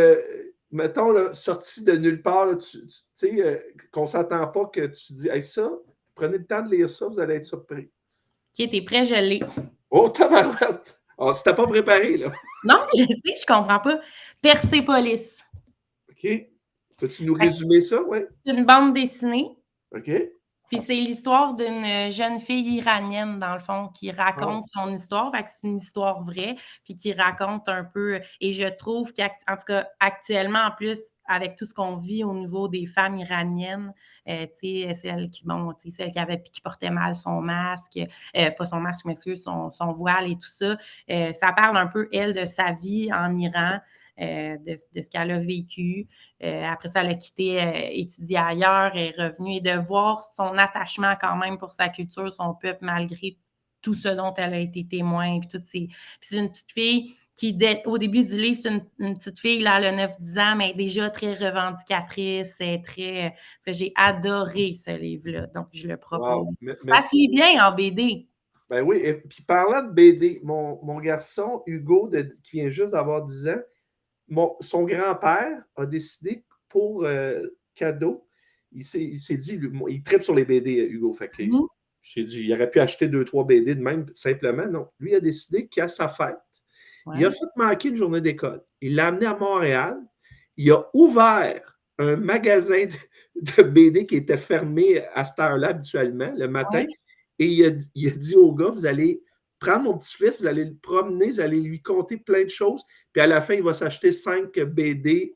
mettons, là, sorti de nulle part, là, tu sais, qu'on ne s'attend pas que tu dis hey, ça, prenez le temps de lire ça, vous allez être surpris. OK, t'es prêt, je l'ai. Oh, tabarouette! Oh, tu t'as pas préparé, là. Non, je sais, je comprends pas. Persépolis. OK. Peux-tu nous résumer ça? Oui. C'est une bande dessinée. OK. Puis c'est l'histoire d'une jeune fille iranienne, dans le fond, qui raconte son histoire. Fait que c'est une histoire vraie, puis qui raconte un peu. Et je trouve qu'en tout cas, actuellement, en plus, avec tout ce qu'on vit au niveau des femmes iraniennes, tu sais, celle qui portait mal son masque, pas son masque, je m'excuse, son voile et tout ça. Ça parle un peu, elle, de sa vie en Iran. De ce qu'elle a vécu. Après ça, elle a quitté, étudier ailleurs, est revenue et de voir son attachement quand même pour sa culture, son peuple, malgré tout ce dont elle a été témoin. Puis c'est une petite fille qui, au début du livre, c'est une petite fille, là, elle a 9-10 ans, mais déjà très revendicatrice, très... J'ai adoré ce livre-là, donc je le propose. Wow. Ça se lit bien en BD. Ben oui, et puis parlant de BD, mon garçon Hugo, qui vient juste d'avoir 10 ans, son grand-père a décidé pour cadeau, il s'est dit, il tripe sur les BD, Hugo. Fait que, j'ai dit, il aurait pu acheter 2-3 BD de même, simplement. Non. Lui a décidé qu'à sa fête, il a fait manquer une journée d'école. Il l'a amené à Montréal. Il a ouvert un magasin de BD qui était fermé à cette heure-là habituellement, le matin. Et il a dit au gars, vous allez prendre mon petit-fils, vous allez le promener, vous allez lui conter plein de choses. Puis à la fin, il va s'acheter 5 BD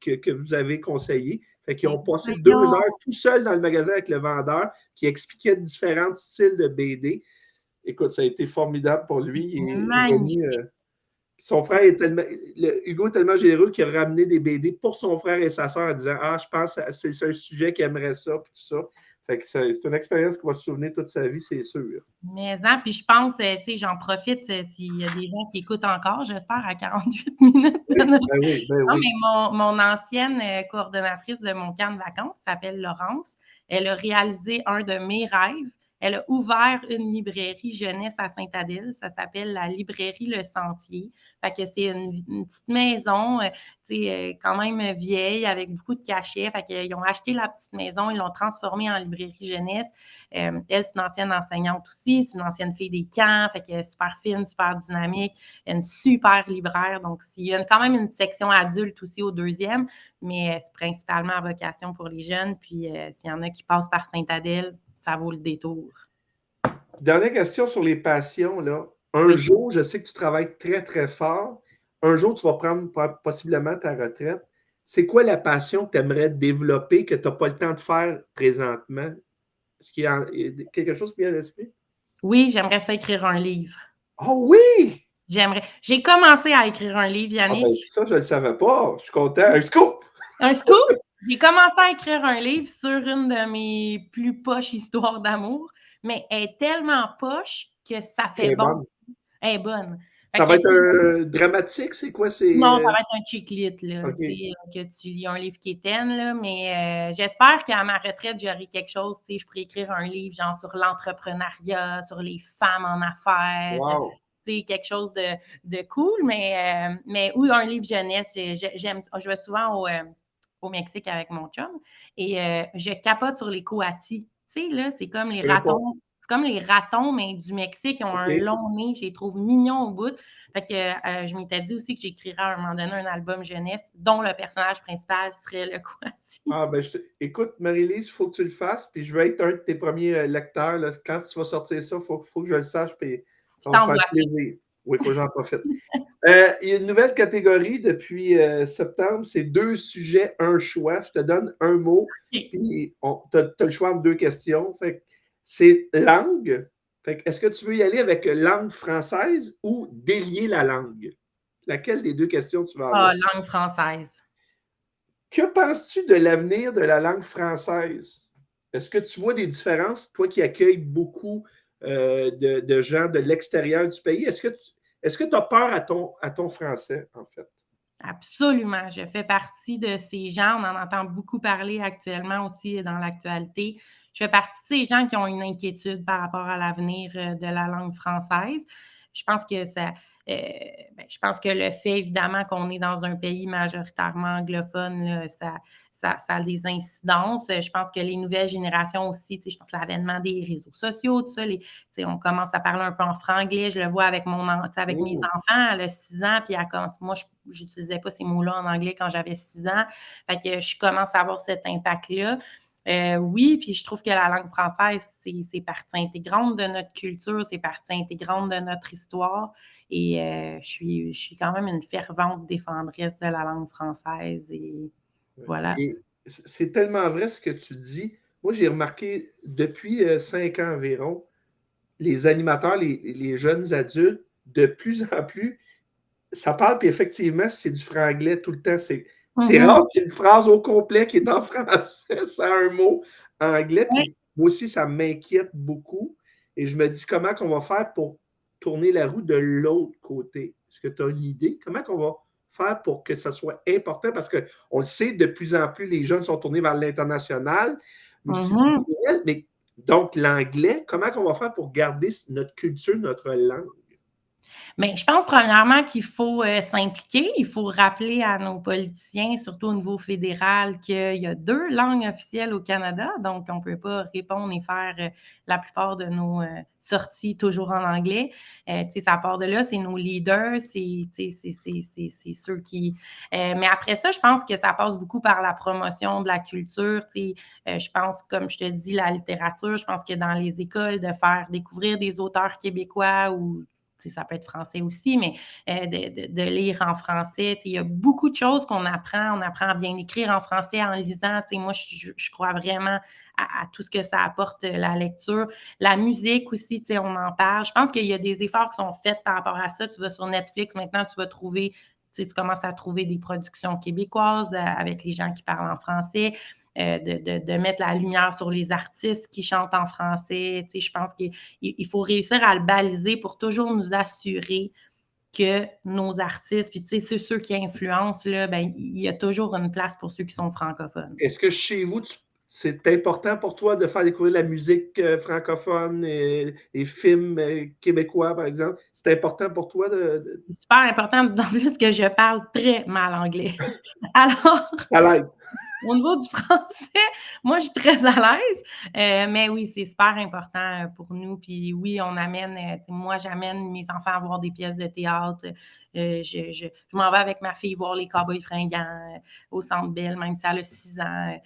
que vous avez conseillés. Fait qu'ils ont passé 2 heures tout seuls dans le magasin avec le vendeur qui expliquait différents styles de BD. Écoute, ça a été formidable pour lui. Son frère est tellement... Hugo est tellement généreux qu'il a ramené des BD pour son frère et sa sœur en disant « Ah, je pense que c'est un sujet qu'il aimerait ça, puis tout ça. » Fait que c'est une expérience qu'il va se souvenir toute sa vie, c'est sûr. Mais puis je pense, tu sais, j'en profite s'il y a des gens qui écoutent encore, j'espère, à 48 minutes. Ben oui. Non, mais mon ancienne coordonnatrice de mon camp de vacances, qui s'appelle Laurence, elle a réalisé un de mes rêves. Elle a ouvert une librairie jeunesse à Sainte-Adèle. Ça s'appelle la librairie Le Sentier. Fait que c'est une petite maison, tu sais, quand même vieille, avec beaucoup de cachets. Fait qu'ils ont acheté la petite maison, ils l'ont transformée en librairie jeunesse. Elle, c'est une ancienne enseignante aussi. C'est une ancienne fille des camps. Fait qu'elle est super fine, super dynamique. Une super libraire. Donc, il y a quand même une section adulte aussi au deuxième, mais c'est principalement à vocation pour les jeunes. Puis, s'il y en a qui passent par Sainte-Adèle, ça vaut le détour. Dernière question sur les passions. Là. Un jour, je sais que tu travailles très, très fort. Un jour, tu vas prendre possiblement ta retraite. C'est quoi la passion que tu aimerais développer que tu n'as pas le temps de faire présentement? Est-ce qu'il y a quelque chose qui vient à l'esprit? Oui, j'aimerais ça écrire un livre. Oh oui! J'aimerais. J'ai commencé à écrire un livre, Ah Yannick. ben ça, je ne le savais pas. Je suis content. Un scoop! Un scoop! J'ai commencé à écrire un livre sur une de mes plus poches histoires d'amour, mais elle est tellement poche que ça fait C'est bon. bon. Elle est bonne. Fait Ça que va être si un dramatique, c'est quoi? non, ça va être un chick lit, là, tu OK. sais, que tu lis un livre qui est ten, là, mais j'espère qu'à ma retraite, j'aurai quelque chose, tu sais, je pourrais écrire un livre genre sur l'entrepreneuriat, sur les femmes en affaires, Wow. tu sais, quelque chose de cool, mais ou un livre jeunesse, j'aime, je vais souvent au Mexique avec mon chum et je capote sur les coatis. Tu sais, là, Je connais pas. c'est comme les ratons, mais du Mexique, ils ont un OK. long nez, je les trouve mignons au bout. Fait que je m'étais dit aussi que j'écrirais à un moment donné un album jeunesse dont le personnage principal serait le Quati. Ah, ben, écoute, Marie-Lise, il faut que tu le fasses, puis je vais être un de tes premiers lecteurs. Là. Quand tu vas sortir ça, faut que je le sache, puis Je ça va me faire t'envoie ça. plaisir. Oui, il faut que j'en profite. Il y a une nouvelle catégorie depuis septembre, c'est 2 sujets, un choix. Je te donne un mot, OK. puis tu as le choix entre 2 questions. Fait que c'est langue. Fait que est-ce que tu veux y aller avec langue française ou délier la langue? Laquelle des 2 questions tu vas Ah, avoir? langue française. Que penses-tu de l'avenir de la langue française? Est-ce que tu vois des différences, toi qui accueilles beaucoup de gens de l'extérieur du pays? Est-ce que tu as peur à ton français, en fait? Absolument. Je fais partie de ces gens, on en entend beaucoup parler actuellement aussi dans l'actualité. Je fais partie de ces gens qui ont une inquiétude par rapport à l'avenir de la langue française. Je pense que je pense que le fait évidemment qu'on est dans un pays majoritairement anglophone, là, ça a des incidences. Je pense que les nouvelles générations aussi, je pense que l'avènement des réseaux sociaux, tout ça, on commence à parler un peu en franglais. Je le vois avec avec mes Oh, enfants. Elle a 6 ans, puis moi, je n'utilisais pas ces mots-là en anglais quand j'avais 6 ans. Fait que je commence à avoir cet impact-là. Oui, puis je trouve que la langue française, c'est partie intégrante de notre culture, c'est partie intégrante de notre histoire. Et je suis quand même une fervente défendresse de la langue française. Et voilà. et c'est tellement vrai ce que tu dis. Moi, j'ai remarqué depuis 5 ans environ, les animateurs, les jeunes adultes, de plus en plus, ça parle, puis effectivement, c'est du franglais tout le temps. C'est Mhm. rare qu'il y ait une phrase au complet qui est en français, ça a un mot anglais. Ouais. Puis moi aussi, ça m'inquiète beaucoup. Et je me dis comment on va faire pour tourner la roue de l'autre côté. Est-ce que tu as une idée? Comment on va faire pour que ça soit important? Parce qu'on le sait, de plus en plus, les jeunes sont tournés vers l'international, Mhm. multiculturel, mais donc l'anglais, comment on va faire pour garder notre culture, notre langue? Mais je pense premièrement qu'il faut s'impliquer. Il faut rappeler à nos politiciens, surtout au niveau fédéral, qu'il y a 2 langues officielles au Canada. Donc, on ne peut pas répondre et faire la plupart de nos sorties toujours en anglais. Ça part de là, c'est nos leaders, c'est ceux qui... mais après ça, je pense que ça passe beaucoup par la promotion de la culture. Je pense, comme je te dis, la littérature, je pense que dans les écoles, de faire découvrir des auteurs québécois ou ça peut être français aussi, mais de lire en français. Il y a beaucoup de choses qu'on apprend. On apprend à bien écrire en français en lisant. Moi, je crois vraiment à tout ce que ça apporte, la lecture. La musique aussi, on en parle. Je pense qu'il y a des efforts qui sont faits par rapport à ça. Tu vas sur Netflix, maintenant, tu vas trouver tu commences à trouver des productions québécoises avec les gens qui parlent en français. De mettre la lumière sur les artistes qui chantent en français. Je pense qu'il faut réussir à le baliser pour toujours nous assurer que nos artistes, puis c'est ceux qui influencent, là, ben, il y a toujours une place pour ceux qui sont francophones. Est-ce que chez vous, c'est important pour toi de faire découvrir la musique francophone et les films québécois, par exemple? C'est important pour toi C'est super important, d'autant plus que je parle très mal anglais. Alors, Ça l'aide. au niveau du français, moi, je suis très à l'aise. Mais oui, c'est super important pour nous. Puis oui, on amène, moi, j'amène mes enfants à voir des pièces de théâtre. Je m'en vais avec ma fille voir les Cowboys fringants au Centre Bell, même si elle a 6 ans.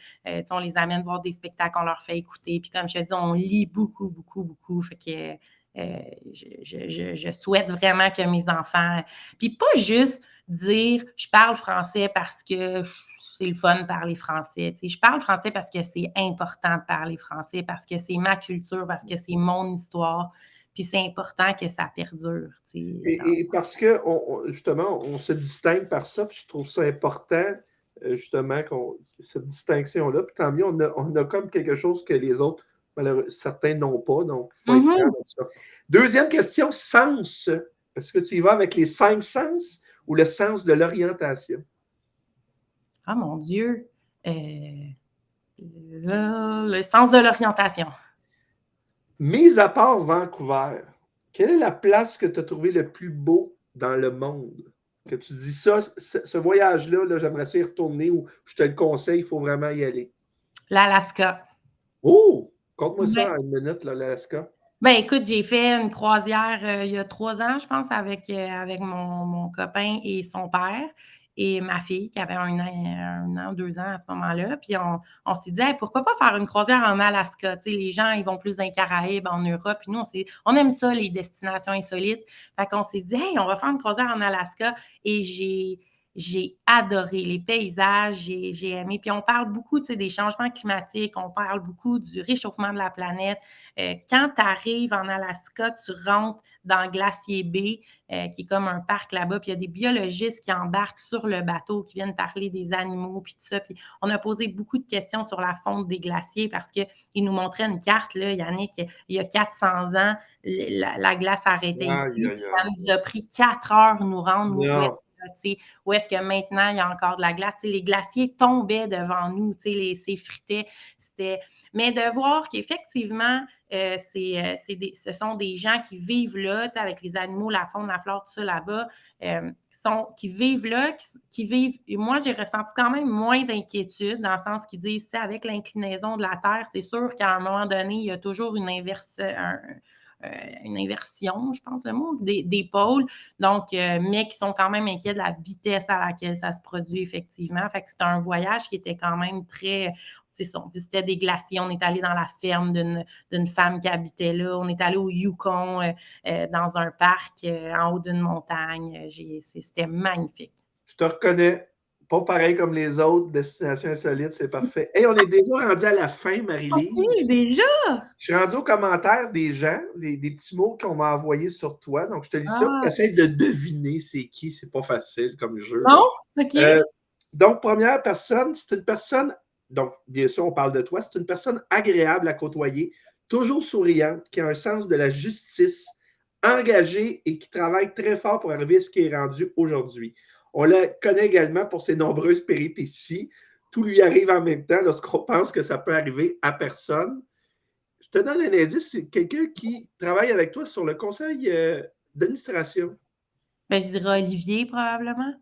On les amène voir des spectacles, on leur fait écouter. Puis comme je te dis, on lit beaucoup, beaucoup, beaucoup. Fait que Je souhaite vraiment que mes enfants... Puis pas juste dire « je parle français parce que c'est le fun de parler français ». Je parle français parce que c'est important de parler français, parce que c'est ma culture, parce que c'est mon histoire. Puis c'est important que ça perdure. Et parce que, justement, on se distingue par ça, puis je trouve ça important, justement, cette distinction-là. Puis tant mieux, on a comme quelque chose que les autres, certains n'ont pas, donc il faut être fier de ça. Deuxième question, sens. Est-ce que tu y vas avec les 5 sens ou le sens de l'orientation? Ah, mon Dieu! Le sens de l'orientation. Mis à part Vancouver, quelle est la place que tu as trouvé le plus beau dans le monde? Que tu dis ça, ce voyage-là, là, j'aimerais ça y retourner ou je te le conseille, il faut vraiment y aller. L'Alaska. Oh! Conte-moi ça Ouais. en 1 minute, l'Alaska. Ben écoute, j'ai fait une croisière il y a 3 ans, je pense, avec mon copain et son père et ma fille qui avait 1 an ou 2 ans à ce moment-là. Puis on s'est dit, hey, pourquoi pas faire une croisière en Alaska? Tu sais, les gens, ils vont plus dans les Caraïbes, en Europe. Puis nous, on aime ça, les destinations insolites. Fait qu'on s'est dit, hey, on va faire une croisière en Alaska. Et j'ai adoré les paysages, j'ai aimé. Puis on parle beaucoup, tu sais, des changements climatiques, on parle beaucoup du réchauffement de la planète. Quand tu arrives en Alaska, tu rentres dans Glacier Bay, qui est comme un parc là-bas, puis il y a des biologistes qui embarquent sur le bateau, qui viennent parler des animaux, puis tout ça. Puis on a posé beaucoup de questions sur la fonte des glaciers parce qu'ils nous montraient une carte, là, Yannick, il y a 400 ans, la glace arrêtait ici. Puis ça nous a pris 4 heures nous rendre où est-ce que maintenant, il y a encore de la glace. T'sais, les glaciers tombaient devant nous, s'effritaient. Mais de voir qu'effectivement, ce sont des gens qui vivent là, avec les animaux, la faune, la flore, tout ça là-bas, qui vivent là, qui vivent... Et moi, j'ai ressenti quand même moins d'inquiétude, dans le sens qu'ils disent, avec l'inclinaison de la Terre, c'est sûr qu'à un moment donné, il y a toujours une inversion, je pense le mot, des pôles, donc, mais qui sont quand même inquiets de la vitesse à laquelle ça se produit effectivement. Fait que c'était un voyage qui était quand même très... On visitait des glaciers, on est allé dans la ferme d'une femme qui habitait là, on est allé au Yukon, dans un parc en haut d'une montagne. C'était magnifique. Je te reconnais. Pas pareil comme les autres destinations insolites, c'est parfait. Hey, on est déjà rendu à la fin, Marie-Lise. OK, déjà? Je suis rendu aux commentaires des gens, des petits mots qu'on m'a envoyés sur toi. Donc, je te lis ça, Ah, tu essaies de deviner c'est qui. C'est pas facile comme jeu. bon, OK. Donc, première personne, c'est une personne, donc, bien sûr, on parle de toi, c'est une personne agréable à côtoyer, toujours souriante, qui a un sens de la justice, engagée et qui travaille très fort pour arriver à ce qui est rendu aujourd'hui. On la connaît également pour ses nombreuses péripéties. Tout lui arrive en même temps lorsqu'on pense que ça peut arriver à personne. Je te donne un indice, c'est quelqu'un qui travaille avec toi sur le conseil d'administration. Ben, je dirais Olivier, probablement.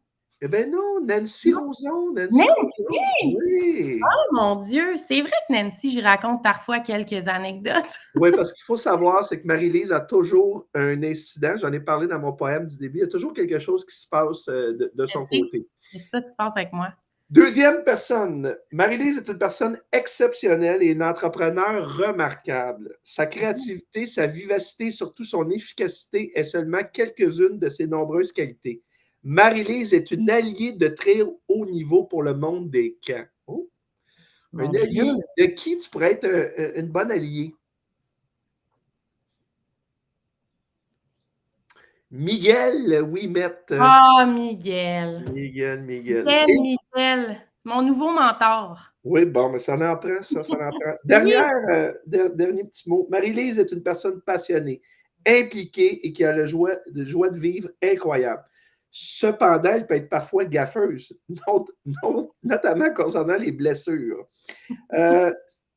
Eh bien non, Nancy Roson. Nancy! Oui. Oh mon Dieu! C'est vrai que Nancy, je raconte parfois quelques anecdotes. Oui, parce qu'il faut savoir, c'est que Marie-Lise a toujours un incident. J'en ai parlé dans mon poème du début. Il y a toujours quelque chose qui se passe de son côté. Je ne sais pas ce qui se passe avec moi. Deuxième personne, Marie-Lise est une personne exceptionnelle et une entrepreneur remarquable. Sa créativité, sa vivacité et surtout son efficacité est seulement quelques-unes de ses nombreuses qualités. Marie-Lise est une alliée de très haut niveau pour le monde des camps. Oh. Un allié de qui tu pourrais être une bonne alliée? Miguel Ouimet. Ah, Miguel. Miguel. Mon nouveau mentor. Oui, bon, mais ça en prend, ça en prend. Dernier petit mot. Marie-Lise est une personne passionnée, impliquée et qui a la joie de vivre incroyable. Cependant, elle peut être parfois gaffeuse, notamment concernant les blessures.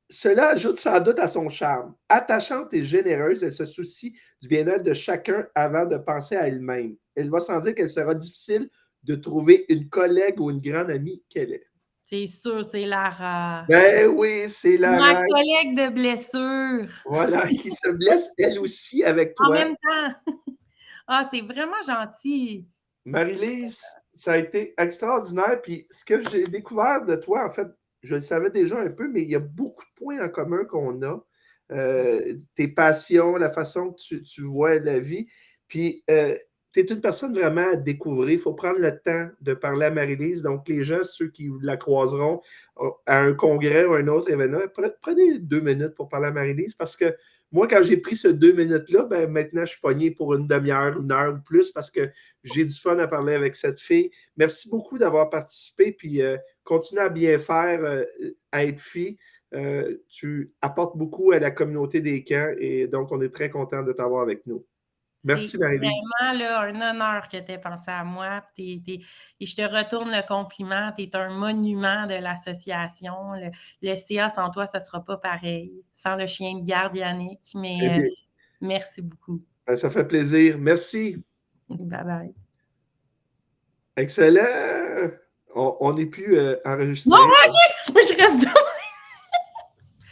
Cela ajoute sans doute à son charme. Attachante et généreuse, elle se soucie du bien-être de chacun avant de penser à elle-même. Elle va sans dire qu'elle sera difficile de trouver une collègue ou une grande amie qu'elle est. C'est sûr, c'est Lara. Ben oui, c'est Lara. Ma collègue de blessure. Voilà, qui se blesse elle aussi avec toi. En même temps. Ah, c'est vraiment gentil. Marie-Lise, ça a été extraordinaire. Puis ce que j'ai découvert de toi, en fait, je le savais déjà un peu, mais il y a beaucoup de points en commun qu'on a. tes passions, la façon que tu vois la vie. Puis, tu es une personne vraiment à découvrir. Il faut prendre le temps de parler à Marie-Lise. Donc, les gens, ceux qui la croiseront à un congrès ou un autre événement, prenez 2 minutes pour parler à Marie-Lise parce que moi, quand j'ai pris ces 2 minutes-là, ben, maintenant, je suis pogné pour une demi-heure, une heure ou plus parce que j'ai du fun à parler avec cette fille. Merci beaucoup d'avoir participé, puis continue à bien faire, à être fille. Tu apportes beaucoup à la communauté des camps et donc on est très content de t'avoir avec nous. C'est Merci, Marie-Lise. vraiment là, un honneur que tu aies pensé à moi. Et je te retourne le compliment. Tu es un monument de l'association. Le CA sans toi, ça ne sera pas pareil. Sans le chien de garde, Yannick. Eh Mais bien, merci beaucoup. ça fait plaisir. Merci. Bye bye. Excellent. On n'est plus Non, enregistré. OK! Moi, je reste